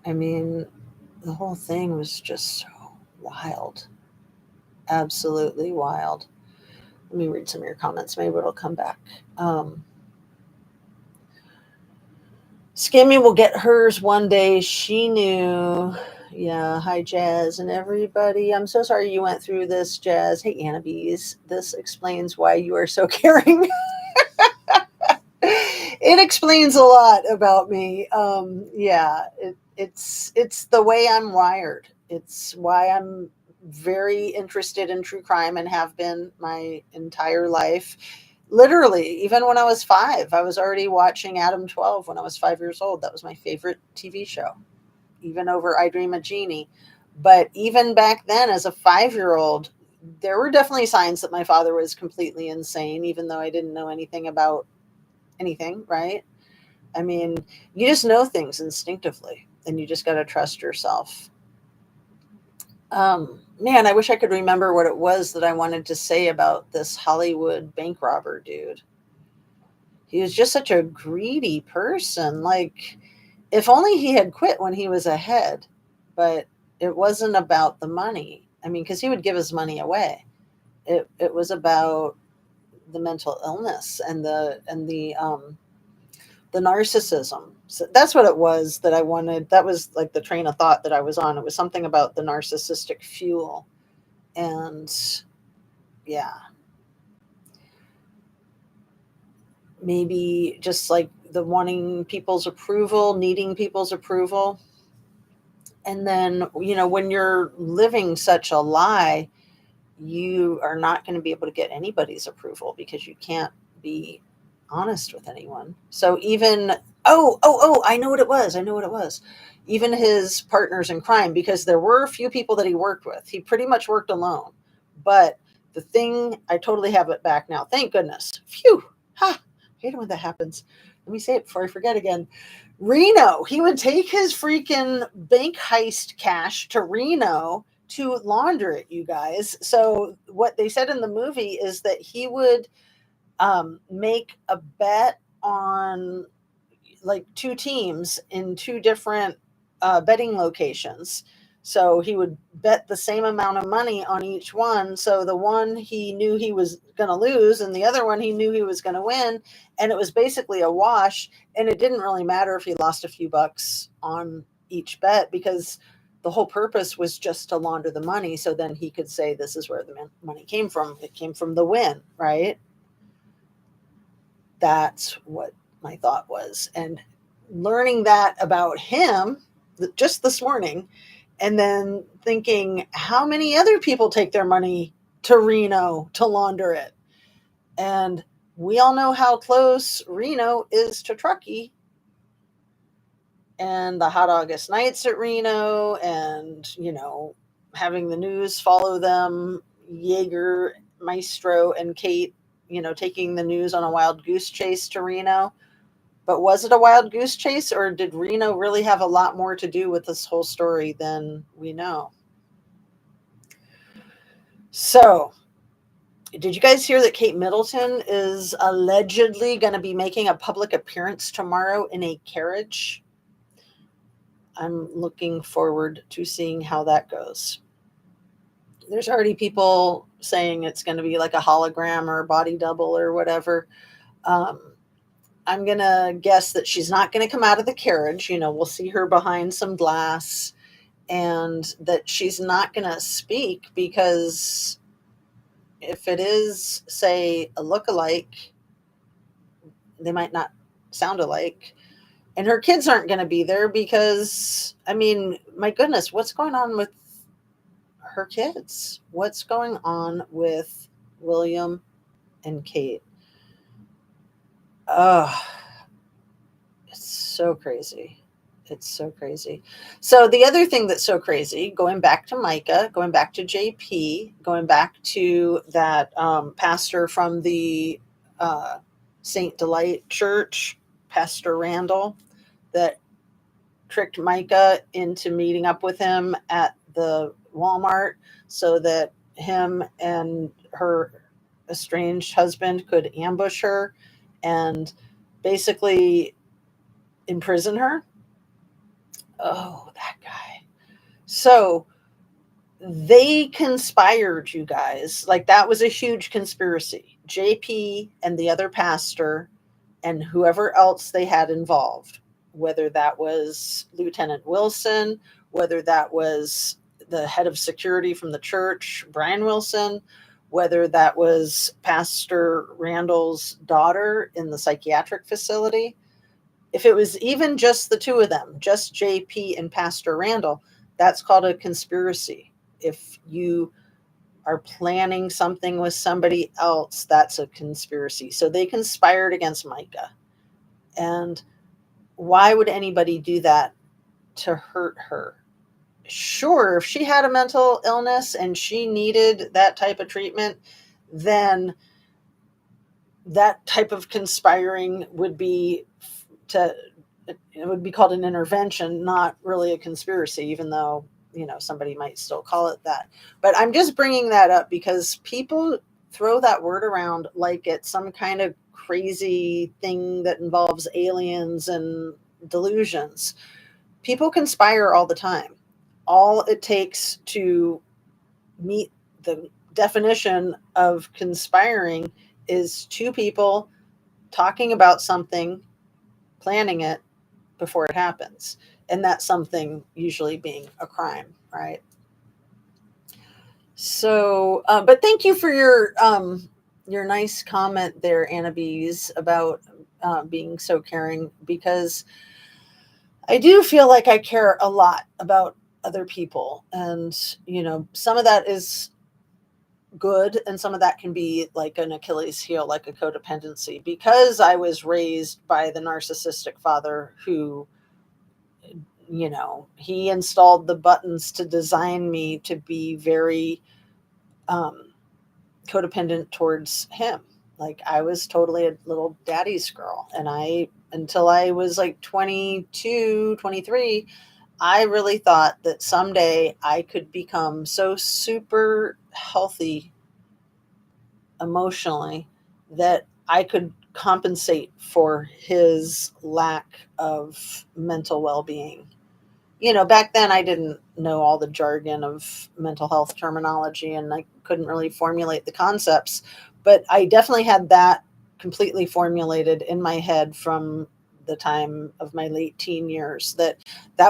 I mean, the whole thing was just so wild. Absolutely wild. Let me read some of your comments. Maybe it'll come back. Scammy will get hers one day. She knew. Yeah. Hi, Jazz and everybody. I'm so sorry you went through this, Jazz. Hey, Anna Bees. This explains why you are so caring. It explains a lot about me. Yeah, it's the way I'm wired. It's why I'm very interested in true crime and have been my entire life. Literally, even when I was 5, I was already watching Adam 12 when I was 5 years old. That was my favorite TV show, even over I Dream of Jeannie. But even back then, as a 5-year-old, there were definitely signs that my father was completely insane, even though I didn't know anything about anything, right? I mean, you just know things instinctively, and you just got to trust yourself. Man, I wish I could remember what it was that I wanted to say about this Hollywood bank robber dude. He was just such a greedy person. Like, if only he had quit when he was ahead, but it wasn't about the money. I mean, because he would give his money away. It was about the mental illness and the narcissism. So that's what it was that I wanted. That was like the train of thought that I was on. It was something about the narcissistic fuel. And yeah, maybe just like the wanting people's approval, needing people's approval. And then, when you're living such a lie, you are not going to be able to get anybody's approval because you can't be honest with anyone. So even I know what it was. I know what it was. Even his partners in crime, because there were a few people that he worked with. He pretty much worked alone. But the thing, I totally have it back now. Thank goodness. Phew. Ha. I hate it when that happens. Let me say it before I forget again. Reno. He would take his freaking bank heist cash to Reno to launder it, you guys. So what they said in the movie is that he would make a bet on like two teams in two different betting locations. So he would bet the same amount of money on each one. So the one he knew he was going to lose, and the other one he knew he was going to win. And it was basically a wash. And it didn't really matter if he lost a few bucks on each bet because the whole purpose was just to launder the money. So then he could say, this is where the money came from. It came from the win, right? That's what my thought was. And learning that about him just this morning, and then thinking, how many other people take their money to Reno to launder it? And we all know how close Reno is to Truckee, and the hot August nights at Reno, and, having the news follow them, Jaeger, Maestro, and Kate, taking the news on a wild goose chase to Reno. But was it a wild goose chase, or did Reno really have a lot more to do with this whole story than we know? So, did you guys hear that Kate Middleton is allegedly going to be making a public appearance tomorrow in a carriage? I'm looking forward to seeing how that goes. There's already people saying it's going to be like a hologram or a body double or whatever. Um, I'm going to guess that she's not going to come out of the carriage. We'll see her behind some glass, and that she's not going to speak because if it is, say, a look-alike, they might not sound alike. And her kids aren't going to be there because, I mean, my goodness, what's going on with her kids? What's going on with William and Kate? Oh, it's so crazy. It's so crazy. So the other thing that's so crazy, going back to Micah, going back to JP, going back to that pastor from the uh, Saint Delight Church, Pastor Randall, that tricked Micah into meeting up with him at the Walmart so that him and her estranged husband could ambush her and basically imprison her. Oh, that guy. So they conspired, you guys. Like, that was a huge conspiracy. JP and the other pastor and whoever else they had involved, whether that was Lieutenant Wilson, whether that was the head of security from the church, Brian Wilson, whether that was Pastor Randall's daughter in the psychiatric facility. If it was even just the two of them, just JP and Pastor Randall, that's called a conspiracy. If you are planning something with somebody else, that's a conspiracy. So they conspired against Micah. And why would anybody do that to hurt her? Sure, if she had a mental illness and she needed that type of treatment, then that type of conspiring would be to it would be called an intervention, not really a conspiracy, even though, somebody might still call it that. But I'm just bringing that up because people throw that word around like it's some kind of crazy thing that involves aliens and delusions. People conspire all the time. All it takes to meet the definition of conspiring is two people talking about something, planning it before it happens. And that's something usually being a crime, right? So, but thank you for your nice comment there, Anna Bees, about being so caring, because I do feel like I care a lot about other people. And, some of that is good, and some of that can be like an Achilles heel, like a codependency, because I was raised by the narcissistic father who, he installed the buttons to design me to be very um, codependent towards him. Like I was totally a little daddy's girl. And until I was like 22, 23, I really thought that someday I could become so super healthy emotionally that I could compensate for his lack of mental well being. Back then I didn't know all the jargon of mental health terminology, and I couldn't really formulate the concepts, but I definitely had that completely formulated in my head from the time of my late teen years, that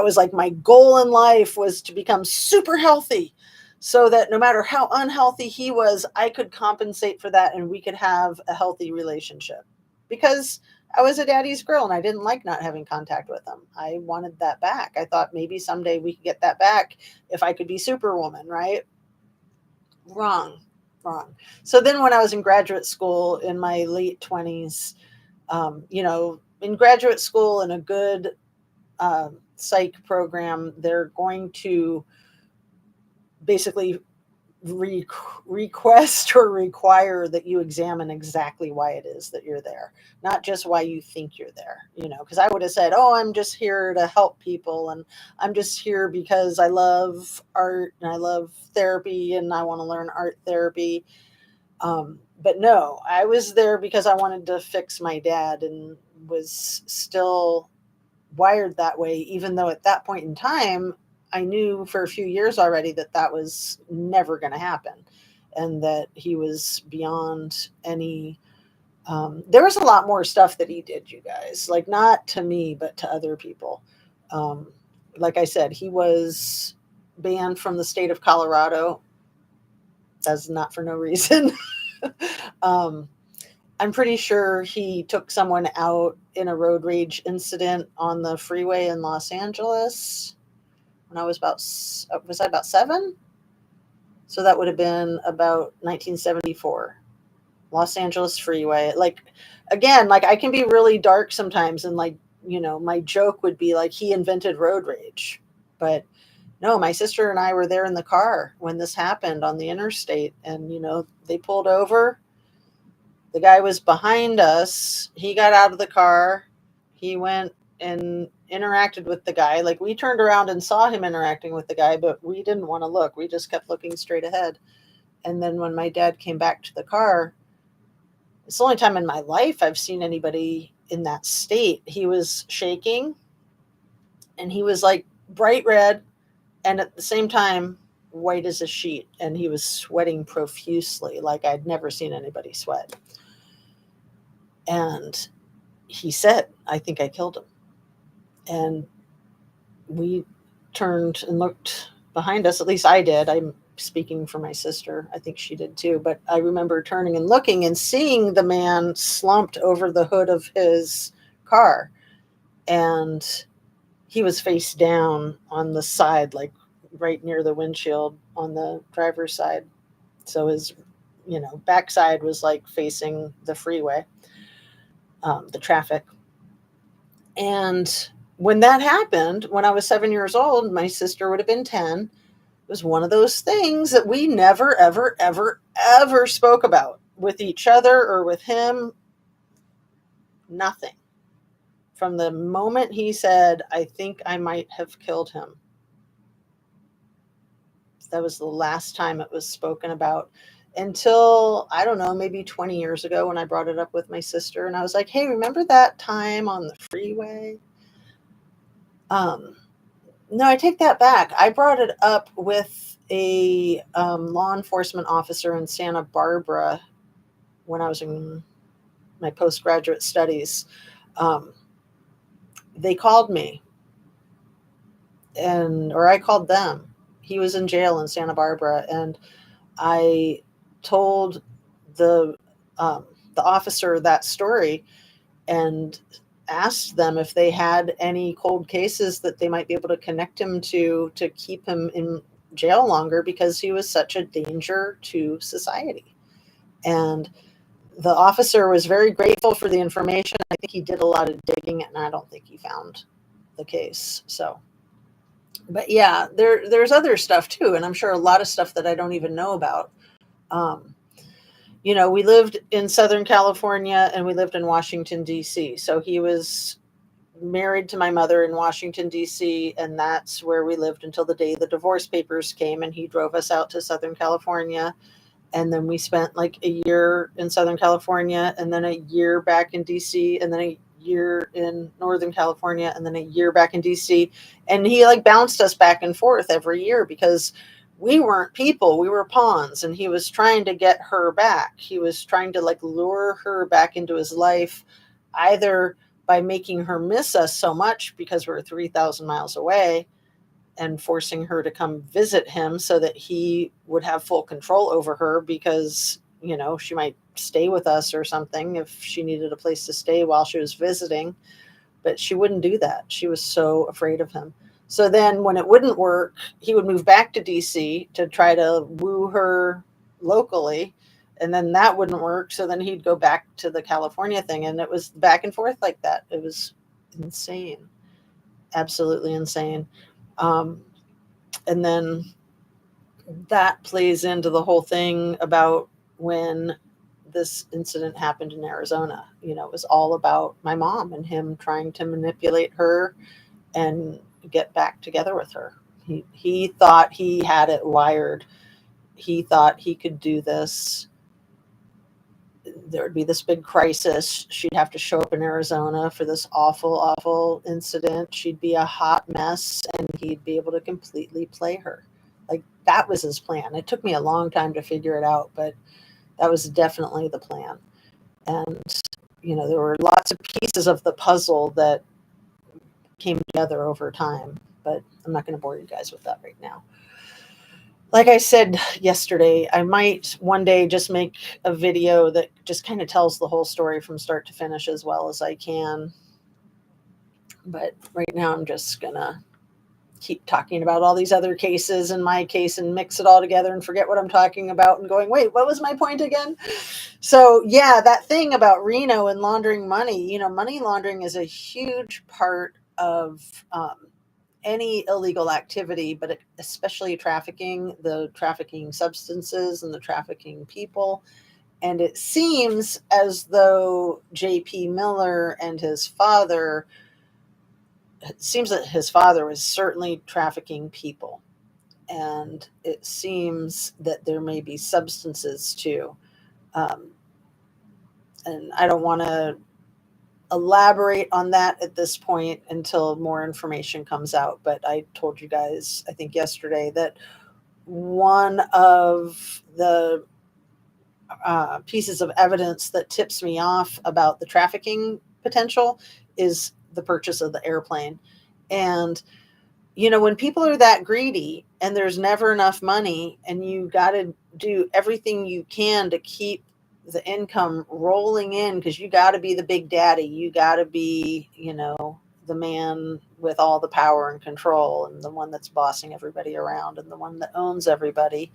was like my goal in life, was to become super healthy, so that no matter how unhealthy he was, I could compensate for that and we could have a healthy relationship. Because I was a daddy's girl and I didn't like not having contact with him. I wanted that back. I thought maybe someday we could get that back if I could be Superwoman, right? Wrong, wrong. So then when I was in graduate school in my late 20s, in graduate school in a good psych program, they're going to basically request or require that you examine exactly why it is that you're there, not just why you think you're there. Because I would have said, oh, I'm just here to help people, and I'm just here because I love art and I love therapy and I want to learn art therapy. But no, I was there because I wanted to fix my dad, and was still wired that way, even though at that point in time, I knew for a few years already that that was never going to happen, and that he was beyond any. There was a lot more stuff that he did, you guys, like not to me, but to other people. Um, like I said, he was banned from the state of Colorado. That's not for no reason. um, I'm pretty sure he took someone out in a road rage incident on the freeway in Los Angeles when I was I about 7? So that would have been about 1974. Los Angeles freeway. Like, again, like I can be really dark sometimes, and like, my joke would be like he invented road rage. But no, my sister and I were there in the car when this happened on the interstate, and they pulled over. The guy was behind us. He got out of the car. He went and interacted with the guy. Like, we turned around and saw him interacting with the guy, but we didn't want to look. We just kept looking straight ahead. And then when my dad came back to the car, it's the only time in my life I've seen anybody in that state. He was shaking, and he was like bright red, and at the same time white as a sheet, and he was sweating profusely like I'd never seen anybody sweat. And he said, I think I killed him. And we turned and looked behind us. At least I did. I'm speaking for my sister. I think she did too. But I remember turning and looking and seeing the man slumped over the hood of his car. And he was face down on the side, like right near the windshield on the driver's side. So his, backside was like facing the freeway, the traffic. And when that happened, when I was 7 years old, my sister would have been 10. It was one of those things that we never, ever, ever, ever spoke about with each other or with him. Nothing. From the moment he said, I think I might have killed him, that was the last time it was spoken about, until, I don't know, maybe 20 years ago when I brought it up with my sister. And I was like, hey, remember that time on the freeway? Um, no, I take that back. I brought it up with a law enforcement officer in Santa Barbara when I was in my postgraduate studies. Um, they called me, or I called them. He was in jail in Santa Barbara, and I told the um, the officer that story and asked them if they had any cold cases that they might be able to connect him to keep him in jail longer, because he was such a danger to society. And the officer was very grateful for the information. I think he did a lot of digging, and I don't think he found the case. So, but yeah, there's other stuff too, and I'm sure a lot of stuff that I don't even know about. Um, we lived in Southern California and we lived in Washington, D.C. So he was married to my mother in Washington, D.C., and that's where we lived until the day the divorce papers came, and he drove us out to Southern California. And then we spent like a year in Southern California, and then a year back in DC, and then a year in Northern California, and then a year back in DC. And he like bounced us back and forth every year because we weren't people, we were pawns, and he was trying to get her back. He was trying to like lure her back into his life, either by making her miss us so much because we're 3,000 miles away, and forcing her to come visit him so that he would have full control over her, because she might stay with us or something if she needed a place to stay while she was visiting. But she wouldn't do that. She was so afraid of him. So then when it wouldn't work, he would move back to DC to try to woo her locally, and then that wouldn't work, so then he'd go back to the California thing, and it was back and forth like that. It was insane, absolutely insane. um, and then that plays into the whole thing about when this incident happened in Arizona. It was all about my mom and him trying to manipulate her and get back together with her. He thought he had it wired. He thought he could do this. There would be this big crisis. She'd have to show up in Arizona for this awful, awful incident. She'd be a hot mess, and he'd be able to completely play her. Like, that was his plan. It took me a long time to figure it out, but that was definitely the plan. And, there were lots of pieces of the puzzle that came together over time, but I'm not going to bore you guys with that right now. Like I said yesterday, I might one day just make a video that just kind of tells the whole story from start to finish as well as I can. But right now I'm just going to keep talking about all these other cases and my case and mix it all together and forget what I'm talking about and going, wait, what was my point again? So yeah, that thing about Reno and laundering money, money laundering is a huge part of any illegal activity, but especially the trafficking substances and the trafficking people. And it seems as though J.P. Miller and his father, it seems that his father was certainly trafficking people. And it seems that there may be substances too. Um, and I don't want to elaborate on that at this point until more information comes out. But I told you guys, I think yesterday, that one of the pieces of evidence that tips me off about the trafficking potential is the purchase of the airplane. And when people are that greedy and there's never enough money, and you got to do everything you can to keep the income rolling in, because you got to be the big daddy, you got to be the man with all the power and control, and the one that's bossing everybody around, and the one that owns everybody.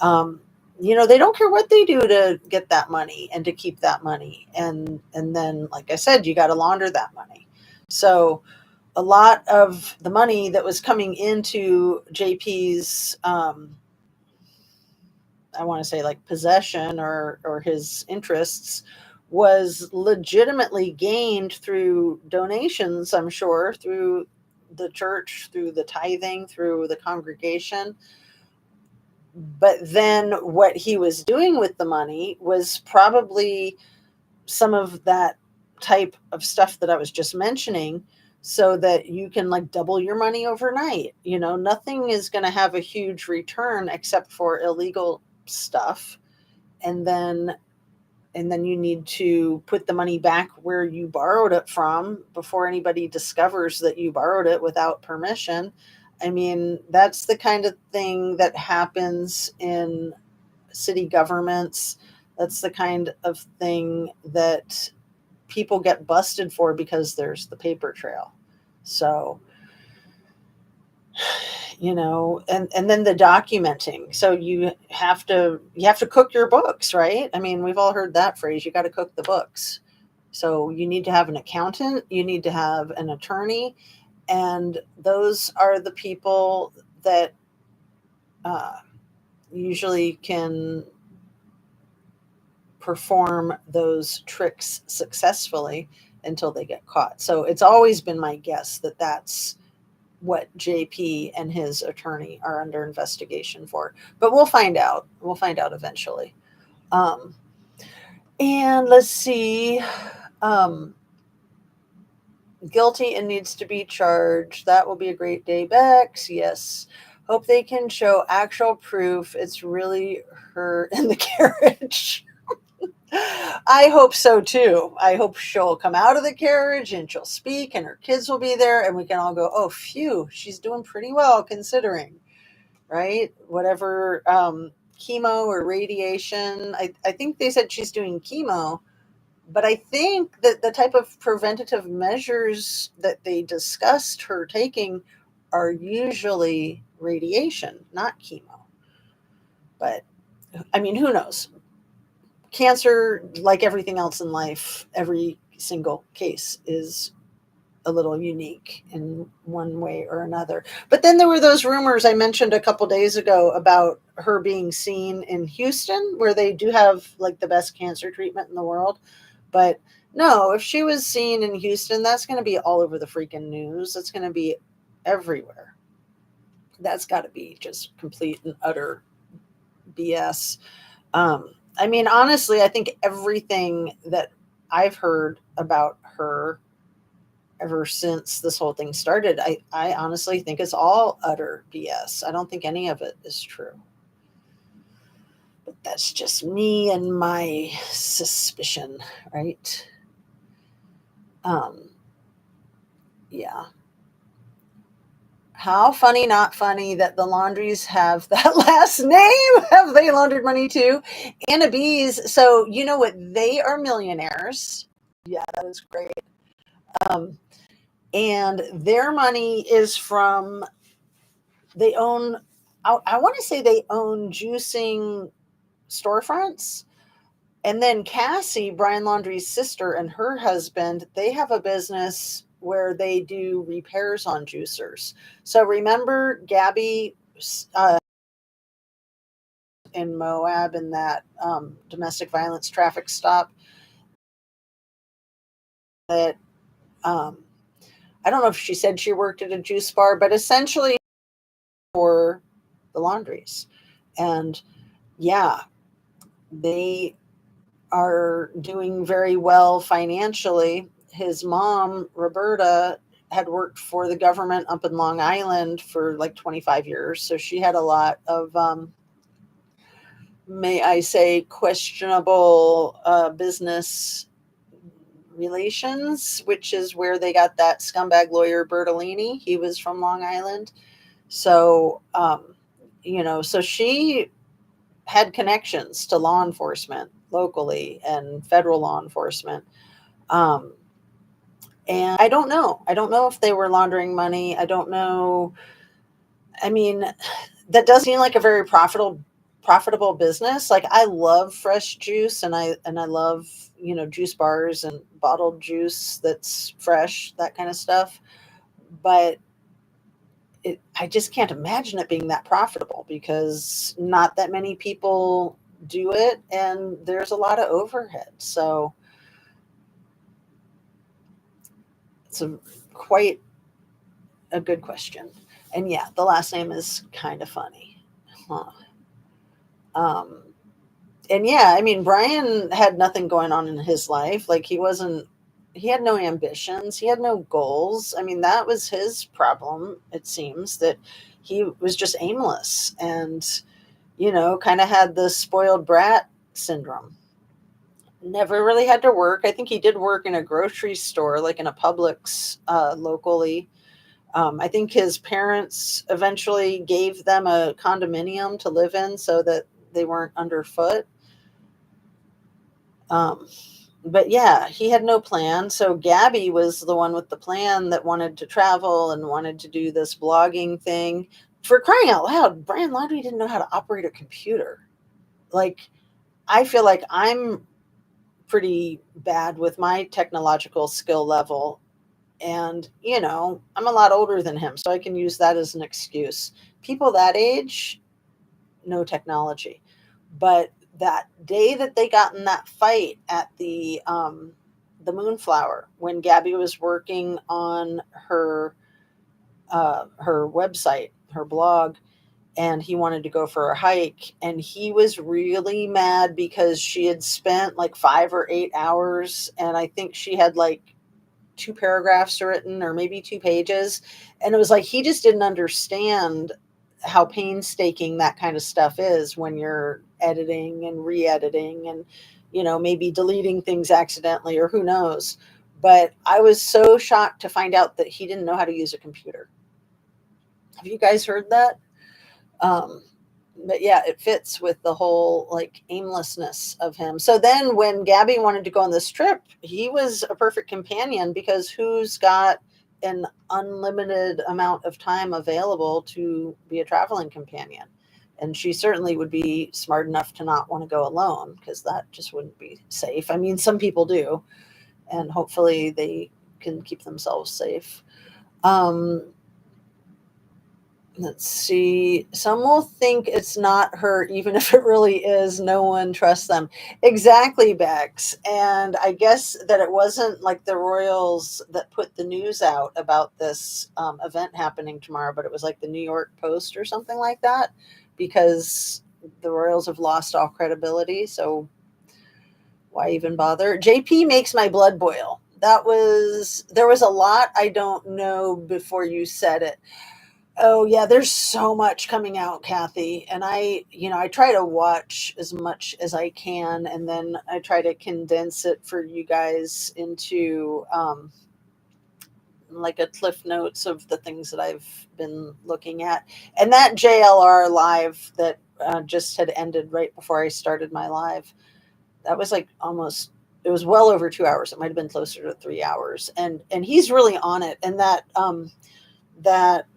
um, they don't care what they do to get that money and to keep that money, and then, like I said, you got to launder that money. So a lot of the money that was coming into JP's, I want to say, like, possession or his interests, was legitimately gained through donations, I'm sure, through the church, through the tithing, through the congregation. But then what he was doing with the money was probably some of that type of stuff that I was just mentioning, so that you can like double your money overnight. Nothing is going to have a huge return except for illegal stuff. And then you need to put the money back where you borrowed it from before anybody discovers that you borrowed it without permission. I mean, that's the kind of thing that happens in city governments. That's the kind of thing that people get busted for because there's the paper trail. So, and then the documenting. So you have to cook your books, right? I mean, we've all heard that phrase, you got to cook the books. So you need to have an accountant, you need to have an attorney, and those are the people that uh, usually can perform those tricks successfully until they get caught. So it's always been my guess that that's what JP and his attorney are under investigation for. But we'll find out. We'll find out eventually. Um, and let's see. Um, Guilty and needs to be charged. That will be a great day, Bex. Yes. Hope they can show actual proof it's really her in the carriage. I hope so too. I hope she'll come out of the carriage and she'll speak and her kids will be there and we can all go, oh, phew, she's doing pretty well considering, right? Whatever chemo or radiation. I think they said she's doing chemo, but I think that the type of preventative measures that they discussed her taking are usually radiation, not chemo. But I mean, who knows? Cancer, like everything else in life, every single case is a little unique in one way or another. But then there were those rumors I mentioned a couple days ago about her being seen in Houston, where they do have like the best cancer treatment in the world. But no, if she was seen in Houston, that's going to be all over the freaking news. It's going to be everywhere. That's got to be just complete and utter BS. I mean, honestly, I think everything that I've heard about her ever since this whole thing started, I honestly think it's all utter BS. I don't think any of it is true. But that's just me and my suspicion, right? Um, yeah. How funny, not funny that the laundries have that last name. Have they laundered money too? Anna Bees. So, you know what? They are millionaires. Yeah, that is great. Um, and their money is from, they own, I want to say they own juicing storefronts. And then Cassie, Brian Laundrie's sister, and her husband, they have a business where they do repairs on juicers. So remember Gabby in Moab in that domestic violence traffic stop that um, I don't know if she said she worked at a juice bar, but essentially for the laundries. And yeah, they are doing very well financially. His mom, Roberta, had worked for the government up in Long Island for like 25 years. So she had a lot of, may I say, questionable business relations, which is where they got that scumbag lawyer Bertolini. He was from Long Island. So, so she had connections to law enforcement locally and federal law enforcement. Um, and I don't know. I don't know if they were laundering money. I don't know. I mean, that does seem like a very profitable business. Like I love fresh juice and I love, juice bars and bottled juice that's fresh, that kind of stuff. But I just can't imagine it being that profitable because not that many people do it and there's a lot of overhead. So, It's quite a good question. And yeah, the last name is kind of funny. Huh. Um, and yeah, I mean, Brian had nothing going on in his life. Like he had no ambitions, he had no goals. I mean, that was his problem. It seems that he was just aimless and, kind of had the spoiled brat syndrome. Never really had to work. I think he did work in a grocery store, like in a Publix locally. I think his parents eventually gave them a condominium to live in so that they weren't underfoot. Um, but yeah, he had no plan. So Gabby was the one with the plan that wanted to travel and wanted to do this blogging thing. For crying out loud, Brian Laundrie didn't know how to operate a computer. Like, I feel like I'm pretty bad with my technological skill level. And, I'm a lot older than him, so I can use that as an excuse. People that age, no technology. But that day that they got in that fight at the Moonflower, when Gabby was working on her website, her blog, and he wanted to go for a hike, and he was really mad because she had spent like 5 or 8 hours, and I think she had like 2 paragraphs written or maybe 2 pages. And it was like he just didn't understand how painstaking that kind of stuff is when you're editing and re-editing and, maybe deleting things accidentally or who knows. But I was so shocked to find out that he didn't know how to use a computer. Have you guys heard that? Um, but yeah, it fits with the whole like aimlessness of him. So then when Gabby wanted to go on this trip, he was a perfect companion because who's got an unlimited amount of time available to be a traveling companion? And she certainly would be smart enough to not want to go alone because that just wouldn't be safe. I mean, some people do, and hopefully they can keep themselves safe. Um, Let's see. Some will think it's not her, even if it really is. No one trusts them. Exactly, Bex. And I guess that it wasn't like the Royals that put the news out about this event happening tomorrow, but it was like the New York Post or something like that, because the Royals have lost all credibility. So why even bother? JP makes my blood boil. There was a lot I don't know before you said it. Oh yeah, there's so much coming out, Kathy. And I try to watch as much as I can, and then I try to condense it for you guys into like a cliff notes of the things that I've been looking at. And that JLR live that just had ended right before I started my live, that was like almost, it was well over 2 hours. It might have been closer to 3 hours. And he's really on it. And that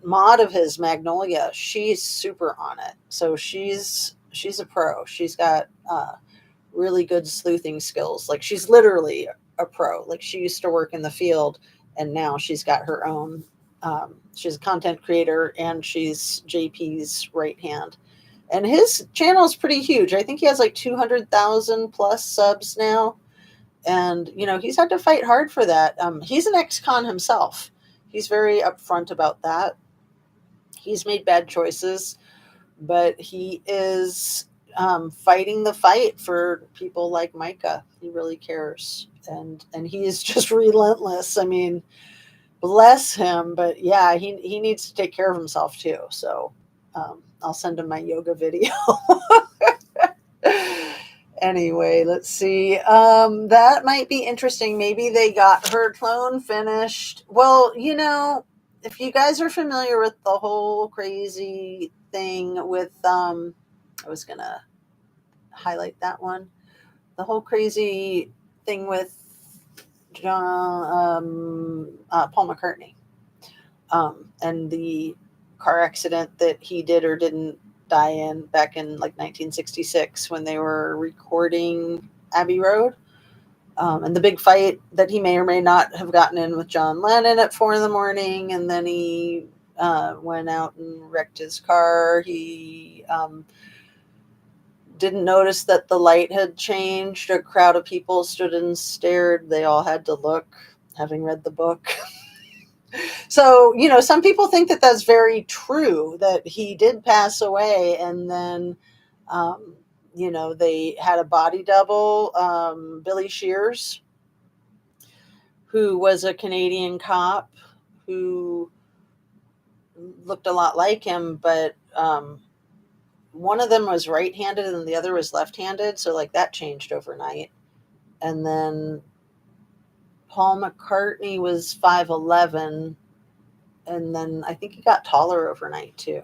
mod of his, Magnolia, she's super on it. So she's a pro. She's got really good sleuthing skills. Like, she's literally a pro. Like, she used to work in the field, and now she's got her own. She's a content creator, and she's JP's right hand. And his channel is pretty huge. I think he has like 200,000 plus subs now. And he's had to fight hard for that. He's an ex-con himself. He's very upfront about that. He's made bad choices, but he is fighting the fight for people like Mica. He really cares, and he is just relentless. I mean, bless him, but yeah, he needs to take care of himself too. So I'll send him my yoga video. Anyway, let's see. That might be interesting. Maybe they got her clone finished. Well, if you guys are familiar with the whole crazy thing with, I was gonna highlight that one. The whole crazy thing with Paul McCartney, and the car accident that he did or didn't die in back in like 1966 when they were recording Abbey Road, and the big fight that he may or may not have gotten in with John Lennon at 4 a.m, and then he went out and wrecked his car. He didn't notice that the light had changed. A crowd of people stood and stared. They all had to look, having read the book. So, some people think that that's very true, that he did pass away, and then, um, they had a body double, Billy Shears, who was a Canadian cop who looked a lot like him, but one of them was right-handed and the other was left-handed, so like that changed overnight. And then Paul McCartney was 5'11", and then I think he got taller overnight too.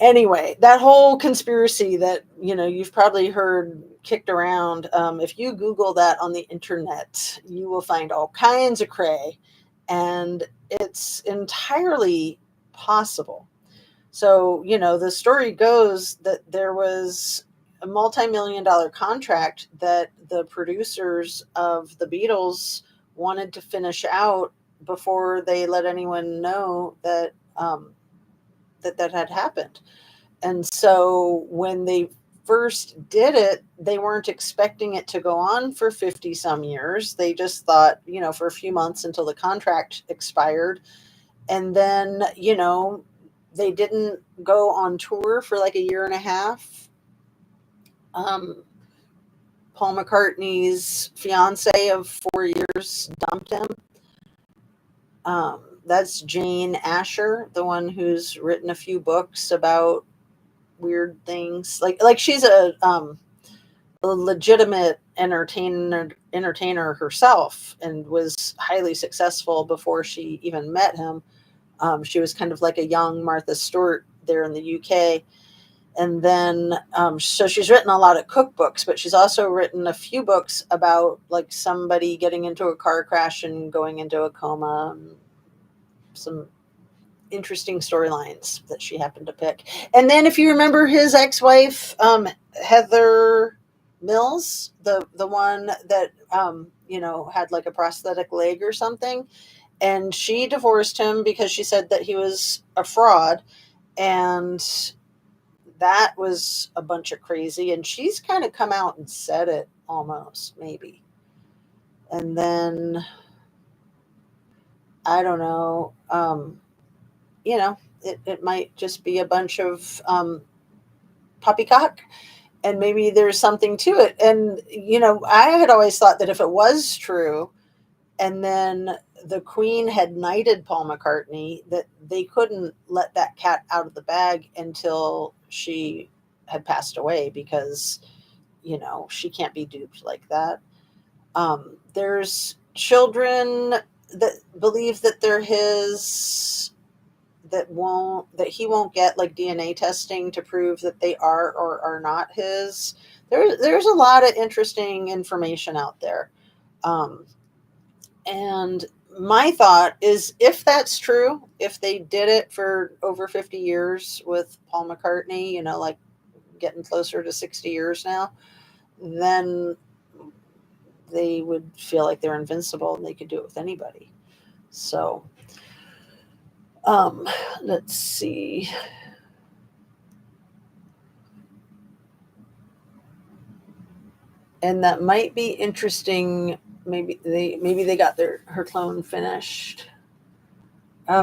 Anyway, that whole conspiracy that you've probably heard kicked around, if you Google that on the internet, you will find all kinds of cray, and it's entirely possible. So, the story goes that there was a multi-million dollar contract that the producers of the Beatles wanted to finish out before they let anyone know that that had happened. And so when they first did it, they weren't expecting it to go on for 50 some years. They just thought, for a few months until the contract expired. And then, they didn't go on tour for like a year and a half. Um, Paul McCartney's fiance of 4 years dumped him. That's Jane Asher, the one who's written a few books about weird things. Like she's a legitimate entertainer herself, and was highly successful before she even met him. She was kind of like a young Martha Stewart there in the UK. And then, so she's written a lot of cookbooks, but she's also written a few books about like somebody getting into a car crash and going into a coma. Some interesting storylines that she happened to pick. And then, if you remember his ex-wife, Heather Mills, the one that had like a prosthetic leg or something, and she divorced him because she said that he was a fraud, and that was a bunch of crazy. And she's kind of come out and said it almost, maybe. And then I don't know. It might just be a bunch of poppycock, and maybe there's something to it. And I had always thought that if it was true, and then the Queen had knighted Paul McCartney, that they couldn't let that cat out of the bag until she had passed away, because she can't be duped like that. There's children that believe that they're his, that he won't get like DNA testing to prove that they are or are not his. There's a lot of interesting information out there. Um, and my thought is, if that's true, if they did it for over 50 years with Paul McCartney, like getting closer to 60 years now, then they would feel like they're invincible and they could do it with anybody. So, um, let's see. And that might be interesting. Maybe they got her clone finished.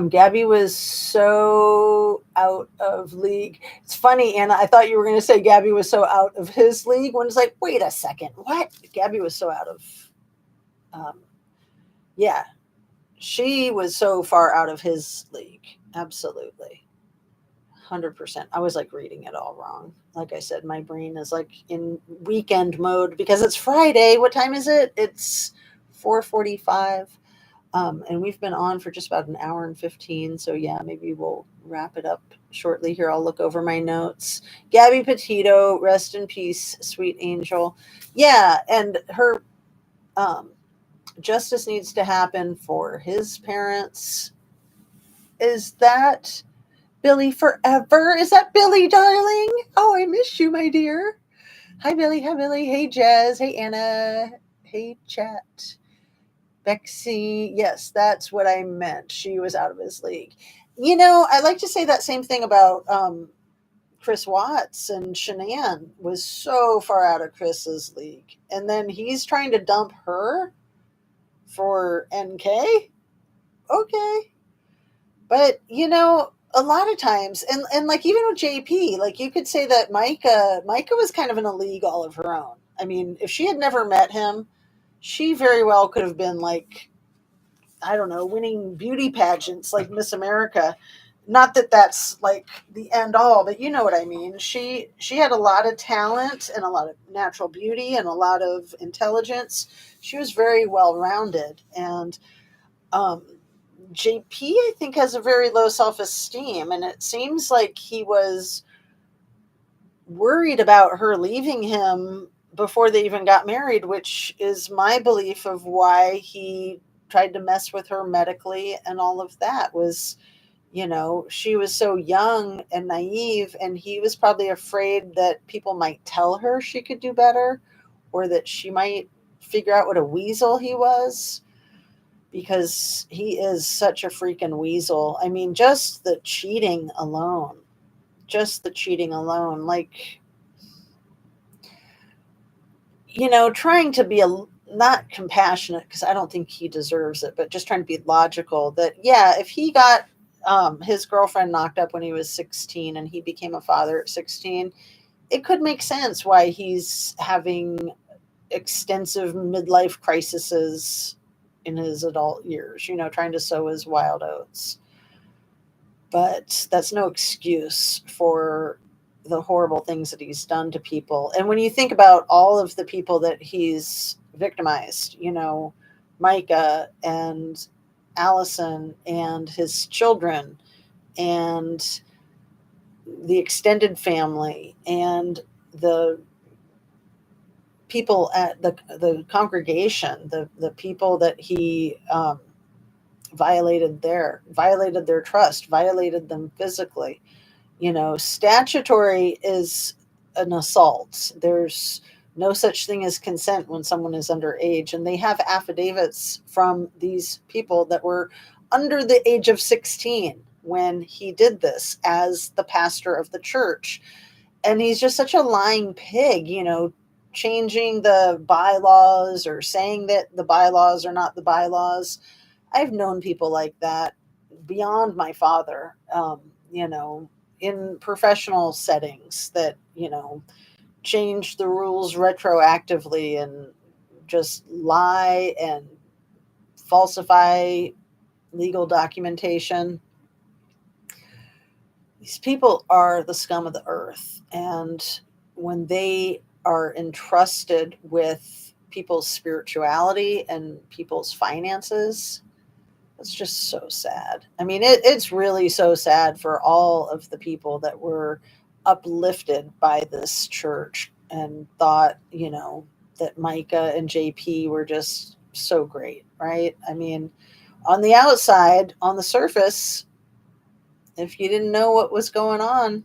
Gabby was so out of league. It's funny, Anna. I thought you were going to say Gabby was so out of his league. When it's like, wait a second, what? Gabby was so out of. Um, yeah, she was so far out of his league. Absolutely. 100%. I was like reading it all wrong. Like I said, my brain is like in weekend mode because it's Friday. What time is it? It's 4:45. And we've been on for just about an hour and 15. So yeah, maybe we'll wrap it up shortly here. I'll look over my notes. Gabby Petito, rest in peace, sweet angel. Yeah, and her um, justice needs to happen for his parents. Is that Billy forever? Is that Billy, darling? Oh, I miss you, my dear. Hi, Billy. Hi, Billy. Hey, Jazz. Hey, Anna. Hey, chat. Bexy. Yes, that's what I meant. She was out of his league. I like to say that same thing about Chris Watts, and Shanann was so far out of Chris's league. And then he's trying to dump her for NK. okay. But a lot of times, and like even with JP, like you could say that Micah was kind of in a league all of her own. I mean, if she had never met him, she very well could have been like, I don't know, winning beauty pageants like Miss America. Not that that's like the end all, but you know what I mean. She had a lot of talent and a lot of natural beauty and a lot of intelligence. She was very well rounded, and um, JP, I think, has a very low self esteem, and it seems like he was worried about her leaving him before they even got married, which is my belief of why he tried to mess with her medically and all of that was, she was so young and naive, and he was probably afraid that people might tell her she could do better or that she might figure out what a weasel he was because he is such a freaking weasel. I mean, just the cheating alone, like, trying to be not compassionate because I don't think he deserves it, but just trying to be logical that, yeah, if he got his girlfriend knocked up when he was 16 and he became a father at 16, it could make sense why he's having extensive midlife crises in his adult years, trying to sow his wild oats. But that's no excuse for the horrible things that he's done to people. And when you think about all of the people that he's victimized, Micah and Allison and his children and the extended family and the people at the congregation, the people that he violated their trust, violated them physically. Statutory is an assault. There's no such thing as consent when someone is underage. And they have affidavits from these people that were under the age of 16 when he did this as the pastor of the church. And he's just such a lying pig, changing the bylaws or saying that the bylaws are not the bylaws. I've known people like that beyond my father, in professional settings that, change the rules retroactively and just lie and falsify legal documentation. These people are the scum of the earth. And when they are entrusted with people's spirituality and people's finances, it's just so sad. I mean, it's really so sad for all of the people that were uplifted by this church and thought, that Micah and JP were just so great, right? I mean, on the outside, on the surface, if you didn't know what was going on,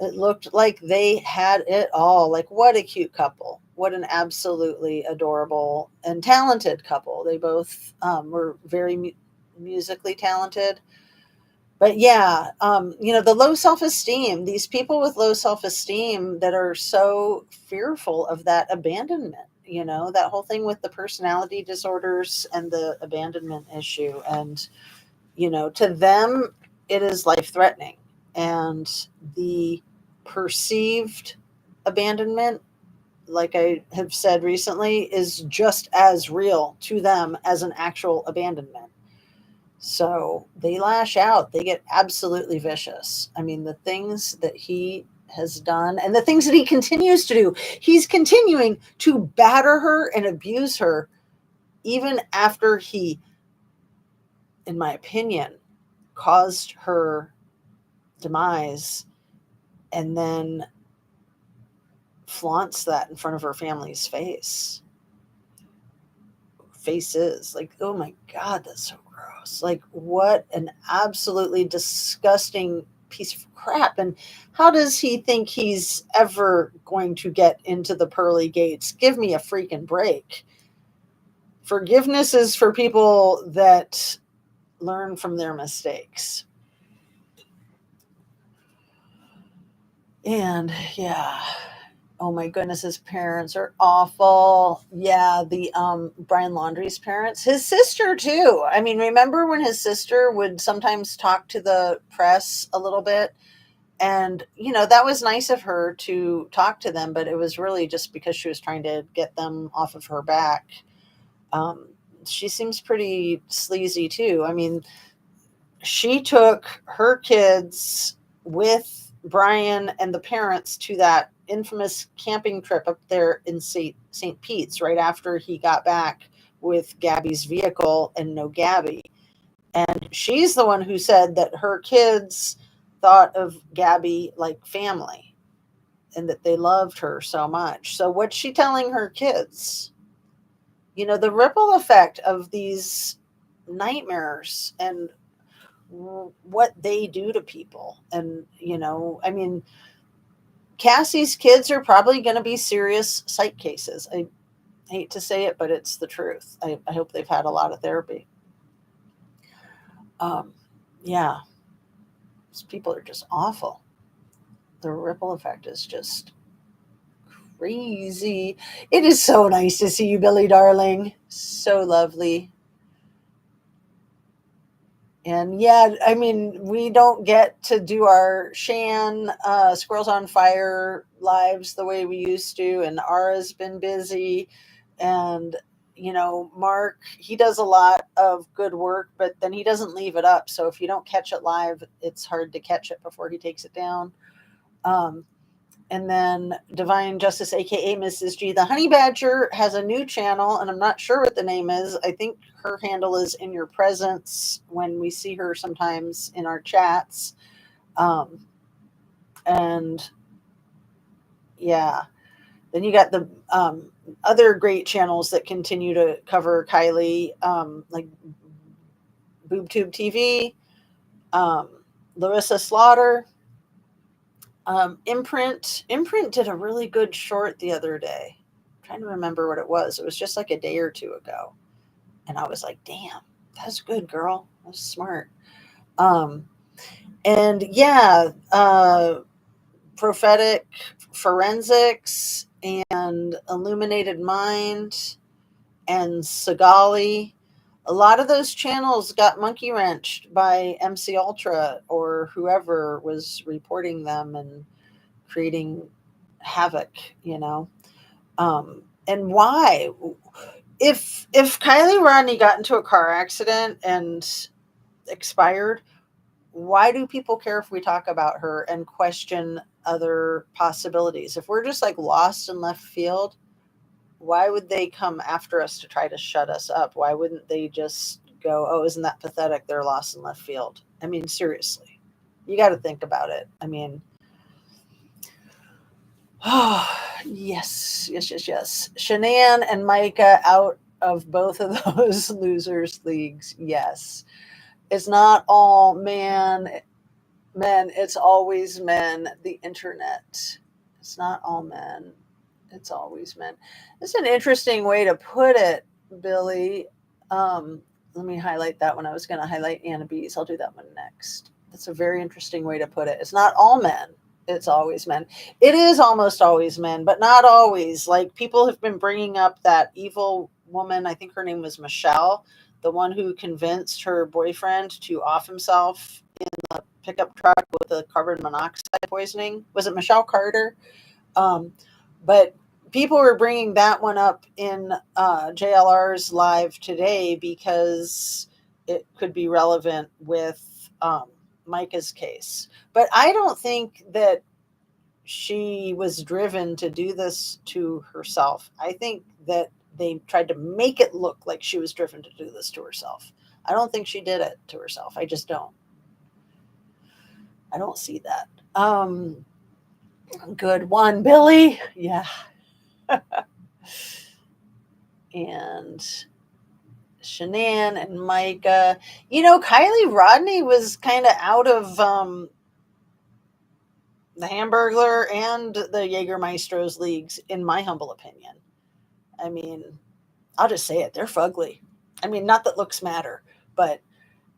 it looked like they had it all. Like, what a cute couple. What an absolutely adorable and talented couple. They both were very musically talented. But yeah, the low self esteem, these people with low self esteem that are so fearful of that abandonment, that whole thing with the personality disorders and the abandonment issue. And, to them, it is life threatening. And the perceived abandonment, like I have said recently, is just as real to them as an actual abandonment. So they lash out, they get absolutely vicious. I mean, the things that he has done and the things that he continues to do, he's continuing to batter her and abuse her even after he, in my opinion, caused her demise and then flaunts that in front of her family's faces. Like, oh my God, that's so gross. Like, what an absolutely disgusting piece of crap. And how does he think he's ever going to get into the pearly gates? Give me a freaking break. Forgiveness is for people that learn from their mistakes. And yeah, Oh my goodness, his parents are awful. Yeah, the Brian Laundrie's parents. His sister too. I mean, remember when his sister would sometimes talk to the press a little bit? And that was nice of her to talk to them, but it was really just because she was trying to get them off of her back. Um, she seems pretty sleazy too. I mean, she took her kids with Brian and the parents to that infamous camping trip up there in St. Pete's right after he got back with Gabby's vehicle and no Gabby. And she's the one who said that her kids thought of Gabby like family and that they loved her so much. So, what's she telling her kids? The ripple effect of these nightmares and what they do to people. And, I mean, Cassie's kids are probably going to be serious psych cases. I hate to say it, but it's the truth. I hope they've had a lot of therapy. Um, yeah, these people are just awful. The ripple effect is just crazy. It is so nice to see you, Billy, darling. So lovely. And yeah, I mean, we don't get to do our Shan Squirrels on Fire lives the way we used to. And Ara's been busy. And, Mark, he does a lot of good work, but then he doesn't leave it up. So if you don't catch it live, it's hard to catch it before he takes it down. Um, and then Divine Justice, aka Mrs. G. The Honey Badger has a new channel, and I'm not sure what the name is. I think her handle is In Your Presence when we see her sometimes in our chats. Um, and yeah, then you got the other great channels that continue to cover Kylie, like BoobTube TV, um, Larissa Slaughter. Imprint did a really good short the other day. I'm trying to remember what it was. It was just like a day or two ago, and I was like, "Damn, that's good, girl. That's smart." Um, and yeah, prophetic forensics and illuminated mind and Sagali. A lot of those channels got monkey wrenched by MC Ultra or whoever was reporting them and creating havoc, and why? If Kylie Rodney got into a car accident and expired, why do people care if we talk about her and question other possibilities? If we're just like lost in left field, why would they come after us to try to shut us up? Why wouldn't they just go, oh, isn't that pathetic? They're lost in left field. I mean, seriously, you got to think about it. I mean, oh, yes, yes, yes, yes. Shanann and Micah out of both of those losers leagues. Yes. It's not all men, it's always men. The internet. It's not all men. It's always men. It's an interesting way to put it, Billy. Let me highlight that one. I was going to highlight Anna B's. I'll do that one next. That's a very interesting way to put it. It's not all men. It's always men. It is almost always men, but not always. Like people have been bringing up that evil woman. I think her name was Michelle, the one who convinced her boyfriend to off himself in the pickup truck with the carbon monoxide poisoning. Was it Michelle Carter? Um, but people were bringing that one up in JLR's live today because it could be relevant with Micah's case. But I don't think that she was driven to do this to herself. I think that they tried to make it look like she was driven to do this to herself. I don't think she did it to herself. I just don't. I don't see that. Good one, Billy. Yeah. And Shanann and Micah. Kylie Rodney was kind of out of the Hamburglar and the Jägermeistro's leagues, in my humble opinion. I mean, I'll just say it. They're fugly. I mean, not that looks matter, but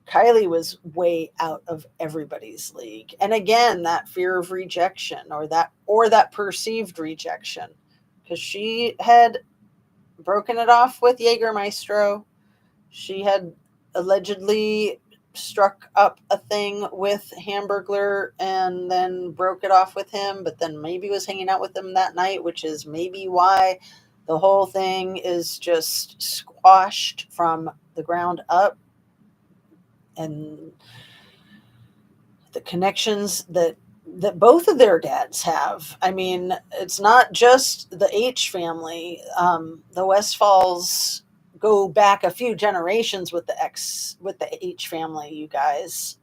Kylie was way out of everybody's league. And again, that fear of rejection, or that perceived rejection, because she had broken it off with Jägermeister. She had allegedly struck up a thing with Hamburglar and then broke it off with him, but then maybe was hanging out with him that night, which is maybe why the whole thing is just squashed from the ground up. And the connections that both of their dads have. I mean, it's not just the H family. The Westfalls go back a few generations with the H family. You guys,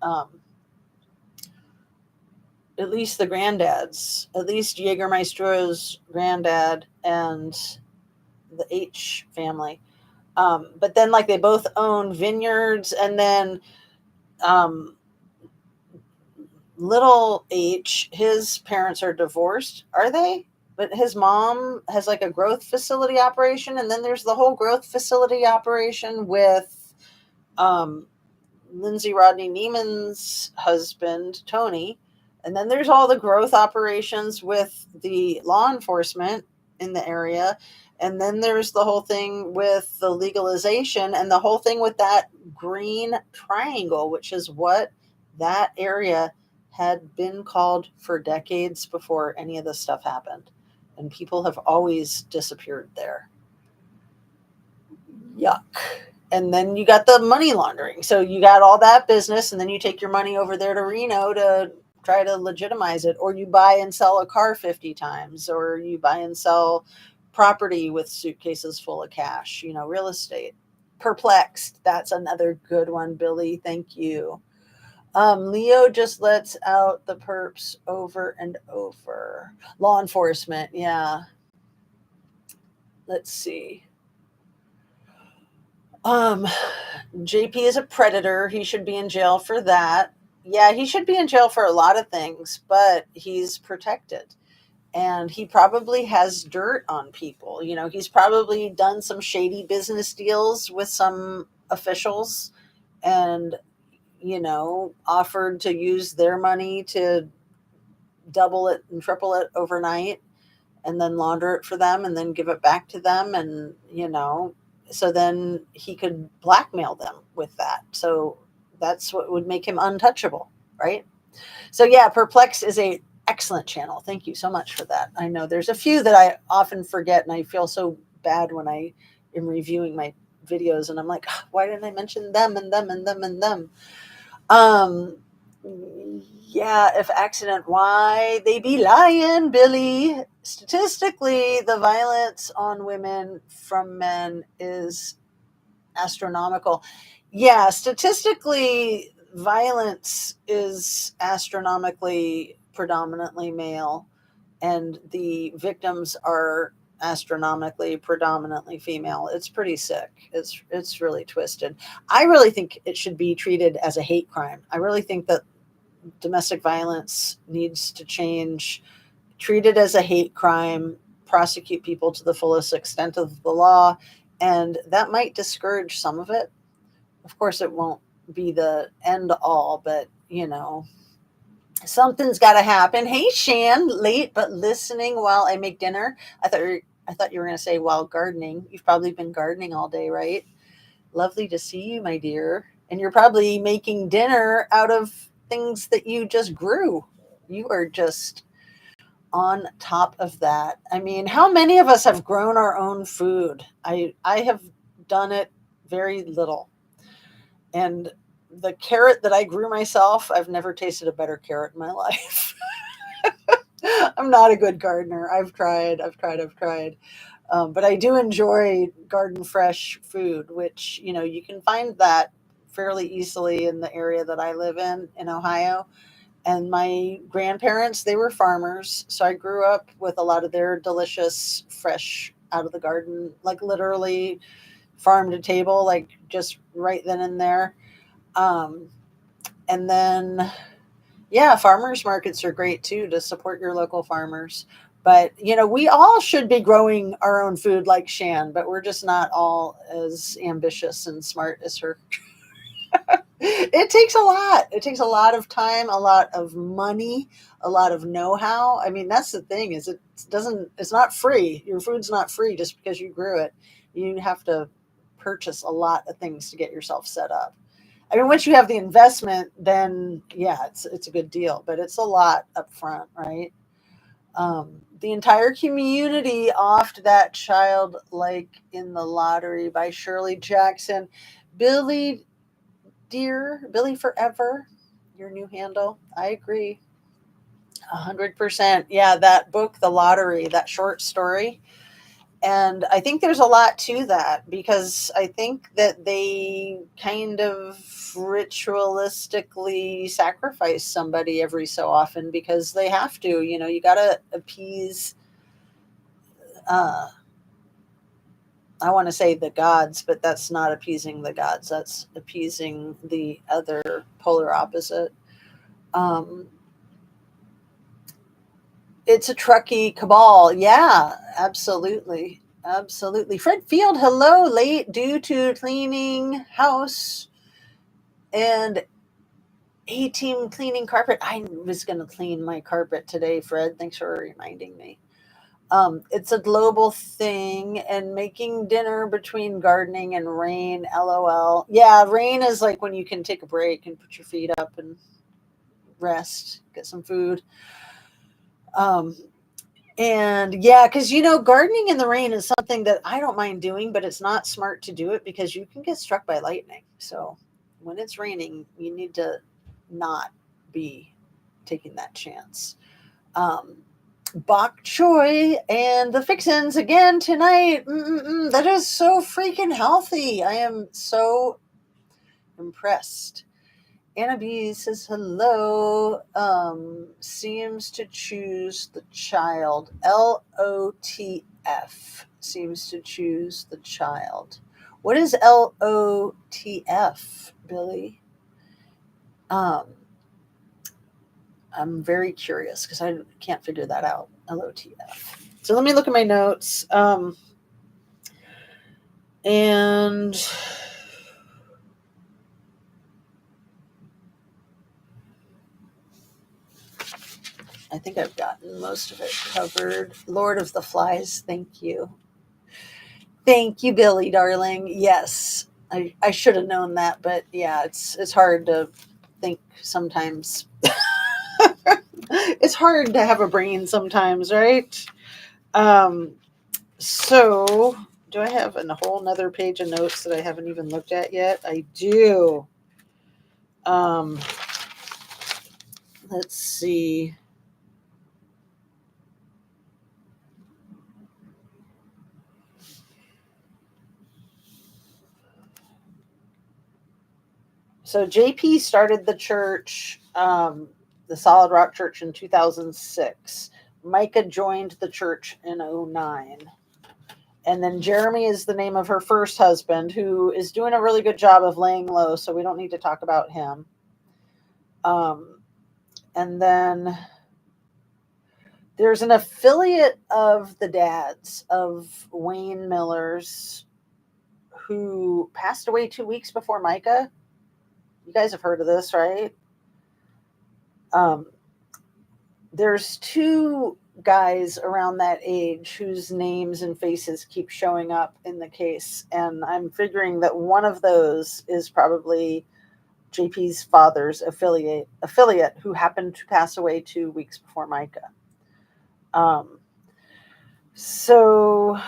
at least the granddads, at least Jägermeister's granddad and the H family. But then, like, they both own vineyards, and then um, little H, his parents are divorced, are they? But his mom has like a growth facility operation, and then there's the whole growth facility operation with um, Lindsay Rodney Neiman's husband, Tony. And then there's all the growth operations with the law enforcement in the area. And then there's the whole thing with the legalization and the whole thing with that green triangle, which is what that area had been called for decades before any of this stuff happened. And people have always disappeared there. Yuck. And then you got the money laundering. So you got all that business, and then you take your money over there to Reno to try to legitimize it, or you buy and sell a car 50 times, or you buy and sell property with suitcases full of cash, real estate. Perplexed. That's another good one, Billy. Thank you. Leo just lets out the perps over and over. Law enforcement. Yeah. Let's see. Um, JP is a predator. He should be in jail for that. Yeah, he should be in jail for a lot of things, but he's protected. And he probably has dirt on people. He's probably done some shady business deals with some officials and, offered to use their money to double it and triple it overnight and then launder it for them and then give it back to them. And, so then he could blackmail them with that. So that's what would make him untouchable, right? So yeah, Perplex is a excellent channel. Thank you so much for that. I know there's a few that I often forget, and I feel so bad when I am reviewing my videos and I'm like, "Oh, why didn't I mention them and them and them and them?" Um, yeah, if accident, why they be lying, Billy? Statistically, the violence on women from men is astronomical. Yeah, statistically, violence is astronomically predominantly male, and the victims are astronomically predominantly female. It's pretty sick. It's really twisted. I really think it should be treated as a hate crime. I really think that domestic violence needs to change, treat it as a hate crime, prosecute people to the fullest extent of the law, and that might discourage some of it. Of course, it won't be the end all, but something's got to happen. Hey, Shan, late but listening while I make dinner. I thought you were going to say while gardening. You've probably been gardening all day, right? Lovely to see you, my dear. And you're probably making dinner out of things that you just grew. You are just on top of that. I mean, how many of us have grown our own food? I have done it very little. And the carrot that I grew myself, I've never tasted a better carrot in my life. I'm not a good gardener. I've tried. But I do enjoy garden fresh food, which, you can find that fairly easily in the area that I live in Ohio. And my grandparents, they were farmers. So I grew up with a lot of their delicious, fresh, out of the garden, like literally farm to table, like just right then and there. Um, and then, yeah, farmers markets are great too to support your local farmers. But, we all should be growing our own food like Shan, but we're just not all as ambitious and smart as her. It takes a lot. It takes a lot of time, a lot of money, a lot of know-how. I mean, that's the thing is it's not free. Your food's not free just because you grew it. You have to purchase a lot of things to get yourself set up. I mean, once you have the investment, then yeah, it's a good deal, but it's a lot up front, right? The entire community offed that child like in the lottery by Shirley Jackson. Billy Dear, Billy Forever, your new handle. I agree. 100%. Yeah, that book, The Lottery, that short story. And I think there's a lot to that because I think that they kind of ritualistically sacrifice somebody every so often because they have to. You got to appease, uh, I want to say the gods, but that's not appeasing the gods. That's appeasing the other polar opposite. Um, It's a trucky cabal. Yeah, absolutely. Absolutely. Fred Field, hello, late due to cleaning house and A team cleaning carpet. I was going to clean my carpet today, Fred. Thanks for reminding me. It's a global thing and making dinner between gardening and rain. LOL. Yeah, rain is like when you can take a break and put your feet up and rest, get some food. Um, And yeah, because gardening in the rain is something that I don't mind doing, but it's not smart to do it because you can get struck by lightning. So when it's raining, you need to not be taking that chance. Um, Bok choy and the fixins again tonight. That is so freaking healthy. I am so impressed. Anna B says hello. Seems to choose the child. LOTF seems to choose the child. What is LOTF, Billy? Um, I'm very curious because I can't figure that out. LOTF. So let me look at my notes. And I think I've gotten most of it covered. Lord of the Flies, thank you. Thank you, Billy, darling. Yes, I should have known that, but yeah, it's hard to think sometimes. It's hard to have a brain sometimes, right? Um, so, do I have a whole nother page of notes that I haven't even looked at yet? I do. Um, let's see. So JP started the church, the Solid Rock Church, in 2006. Micah joined the church in '09. And then Jeremy is the name of her first husband, who is doing a really good job of laying low, so we don't need to talk about him. And then there's an affiliate of the dads of Wayne Miller's who passed away 2 weeks before Micah. You guys have heard of this, right? Um, there's two guys around that age whose names and faces keep showing up in the case, and I'm figuring that one of those is probably JP's father's affiliate who happened to pass away 2 weeks before Micah. Um, so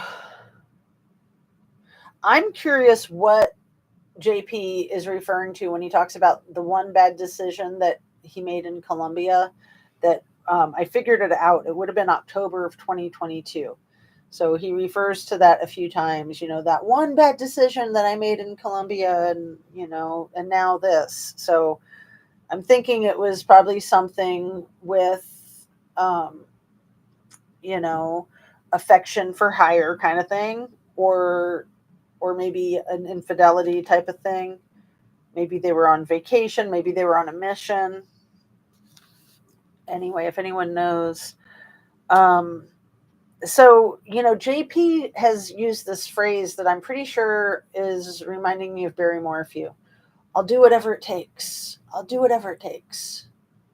I'm curious what JP is referring to when he talks about the one bad decision that he made in Colombia. That I figured it out. It would have been October of 2022. So he refers to that a few times, that one bad decision that I made in Colombia and now this. So I'm thinking it was probably something with, um, you know, affection for hire kind of thing, or maybe an infidelity type of thing. Maybe they were on vacation. Maybe they were on a mission. Anyway, if anyone knows. Um, JP has used this phrase that I'm pretty sure is reminding me of Barry Morphew. I'll do whatever it takes. I'll do whatever it takes.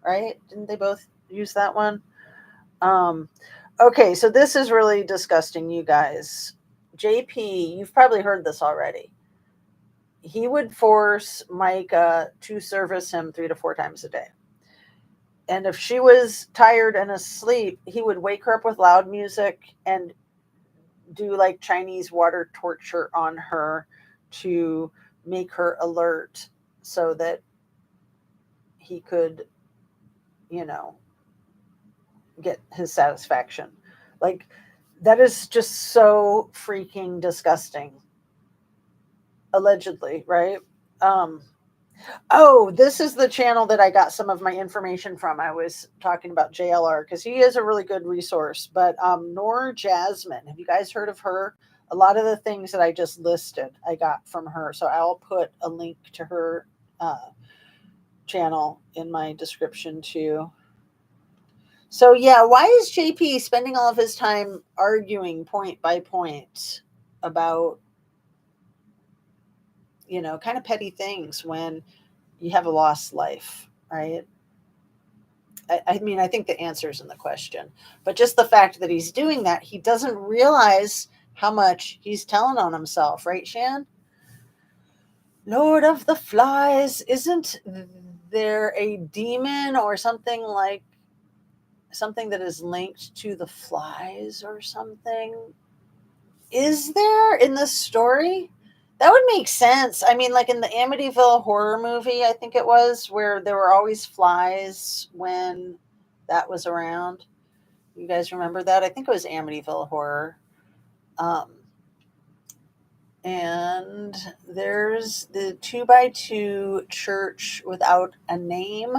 Right? Didn't they both use that one? Um, okay, so this is really disgusting, you guys. JP, you've probably heard this already. He would force Micah to service him 3 to 4 times a day. And if she was tired and asleep, he would wake her up with loud music and do like Chinese water torture on her to make her alert so that he could, you know, get his satisfaction. Like, that is just so freaking disgusting. Allegedly, right? Um, oh, this is the channel that I got some of my information from. I was talking about JLR because he is a really good resource. But Nor Jasmine, have you guys heard of her? A lot of the things that I just listed, I got from her. So I'll put a link to her channel in my description too. So yeah, why is JP spending all of his time arguing point by point about, kind of petty things when you have a lost life, right? I mean, I think the answer is in the question, but just the fact that he's doing that, he doesn't realize how much he's telling on himself, right, Shan? Lord of the Flies, isn't there a demon or something like something that is linked to the flies or something? Is there in this story? That would make sense. I mean, like in the Amityville horror movie, I think it was, where there were always flies when that was around. You guys remember that? I think it was Amityville horror. Um, and there's the 2x2 church without a name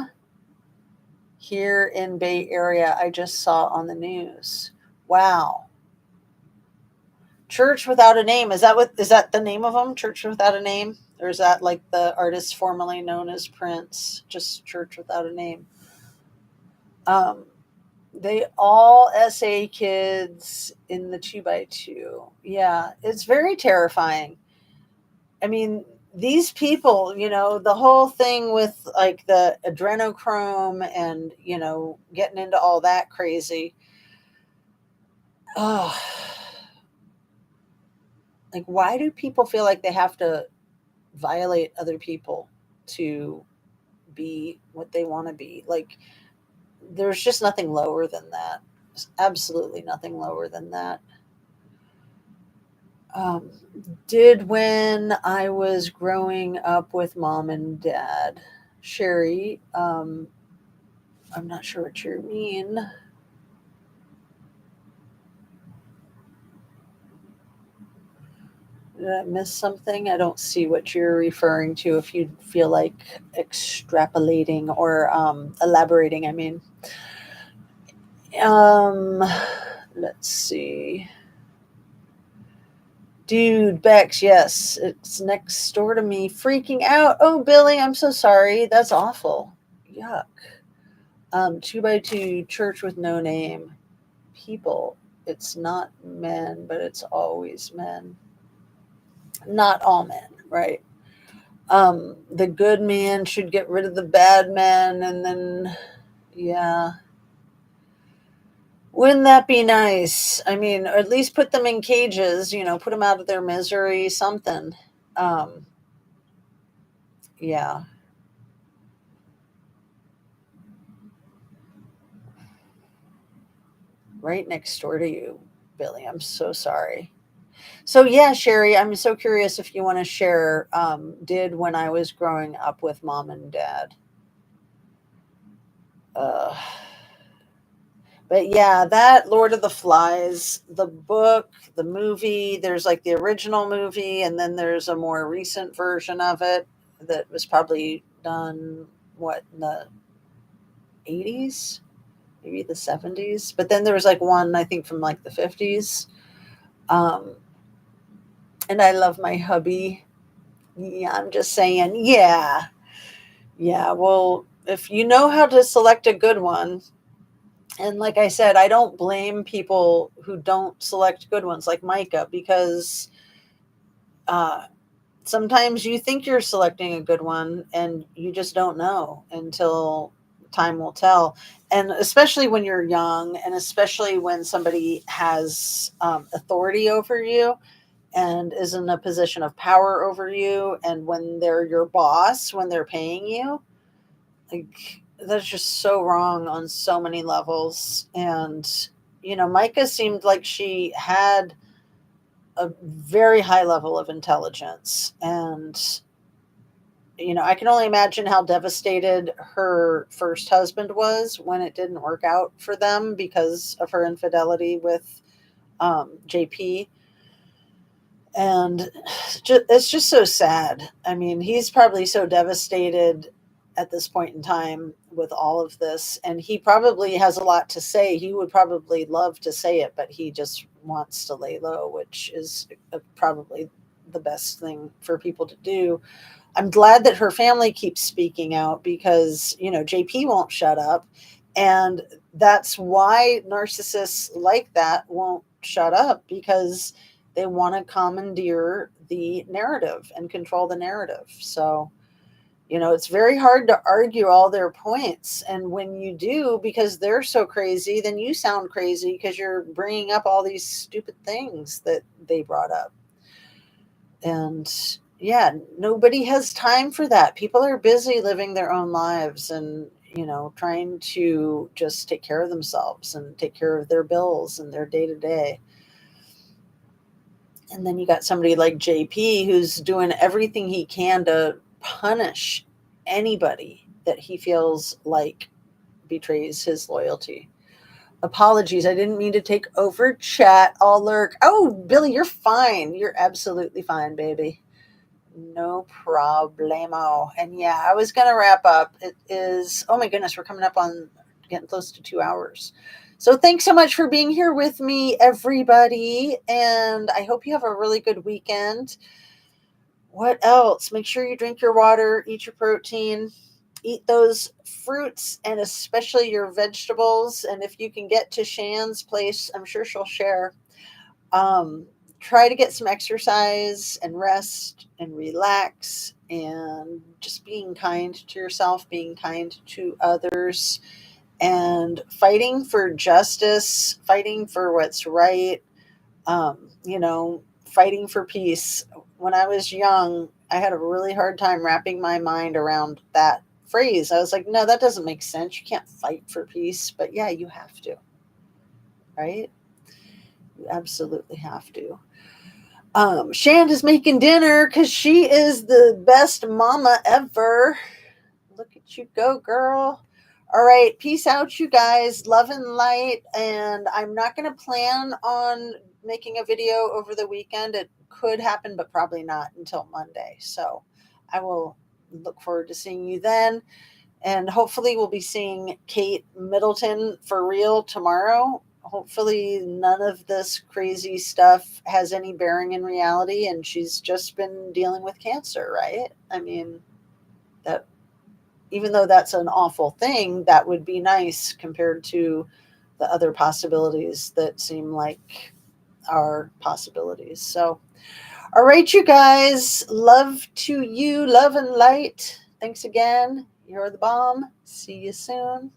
here in Bay Area. I just saw on the news. Wow. Church Without a Name. Is that the name of them? Church Without a Name? Or is that like the artist formerly known as Prince? Just Church Without a Name. Um, they all SA kids in the 2x2. Yeah, it's very terrifying. I mean, these people, the whole thing with like the adrenochrome and, getting into all that crazy. Oh, like, why do people feel like they have to violate other people to be what they want to be? Like, there's just nothing lower than that. There's absolutely nothing lower than that. Um, did when I was growing up with mom and dad. Sherry, I'm not sure what you mean. Did I miss something? I don't see what you're referring to if you feel like extrapolating or elaborating. I mean, um, let's see. Dude, Bex, yes, it's next door to me, freaking out. Oh, Billy, I'm so sorry. That's awful. Yuck. 2x2 church with no name. People. It's not men, but it's always men. Not all men, right? The good man should get rid of the bad men, and then, yeah. Wouldn't that be nice? I mean, or at least put them in cages, put them out of their misery, something. Um, yeah. Right next door to you, Billy. I'm so sorry. So yeah, Sherry, I'm so curious if you want to share. Did when I was growing up with mom and dad. Uh, but yeah, that Lord of the Flies, the book, the movie. There's like the original movie, and then there's a more recent version of it that was probably done what in the 80s, maybe the 70s. But then there was like one I think from like the 50s. Um, and I love my hubby. Yeah, I'm just saying, yeah. Yeah, well, if you know how to select a good one, and like I said, I don't blame people who don't select good ones like Micah because uh, sometimes you think you're selecting a good one and you just don't know until time will tell. And especially when you're young, and especially when somebody has authority over you and is in a position of power over you, and when they're your boss, when they're paying you, like, that's just so wrong on so many levels. And Micah seemed like she had a very high level of intelligence, and I can only imagine how devastated her first husband was when it didn't work out for them because of her infidelity with JP. And it's just so sad. I mean, he's probably so devastated at this point in time with all of this, and he probably has a lot to say. He would probably love to say it, but he just wants to lay low, which is probably the best thing for people to do. I'm glad that her family keeps speaking out because, JP won't shut up. And that's why narcissists like that won't shut up, because they want to commandeer the narrative and control the narrative. So, it's very hard to argue all their points. And when you do, because they're so crazy, then you sound crazy because you're bringing up all these stupid things that they brought up. And yeah, nobody has time for that. People are busy living their own lives and, trying to just take care of themselves and take care of their bills and their day to day. And then you got somebody like JP who's doing everything he can to punish anybody that he feels like betrays his loyalty. Apologies, I didn't mean to take over chat. I'll lurk. Oh, Billy, you're fine. You're absolutely fine, baby. No problemo. And yeah, I was going to wrap up. It is, oh my goodness, we're coming up on getting close to 2 hours. So thanks so much for being here with me, everybody. And I hope you have a really good weekend. What else? Make sure you drink your water, eat your protein, eat those fruits, and especially your vegetables. And if you can get to Shan's place, I'm sure she'll share. Um, Try to get some exercise and rest and relax, and just being kind to yourself, being kind to others, and fighting for justice, fighting for what's right, fighting for peace. When I was young, I had a really hard time wrapping my mind around that phrase. I was like, no, that doesn't make sense. You can't fight for peace. But yeah, you have to, right? You absolutely have to. Shand is making dinner because she is the best mama ever. Look at you go, girl. All right, peace out, you guys. Love and light. And I'm not going to plan on making a video over the weekend. It could happen, but probably not until Monday. So I will look forward to seeing you then. And hopefully we'll be seeing Kate Middleton for real tomorrow. Hopefully none of this crazy stuff has any bearing in reality, and she's just been dealing with cancer, right? I mean, that, even though that's an awful thing, that would be nice compared to the other possibilities that seem like are possibilities. So, all right, you guys, love to you, love and light. Thanks again. You're the bomb. See you soon.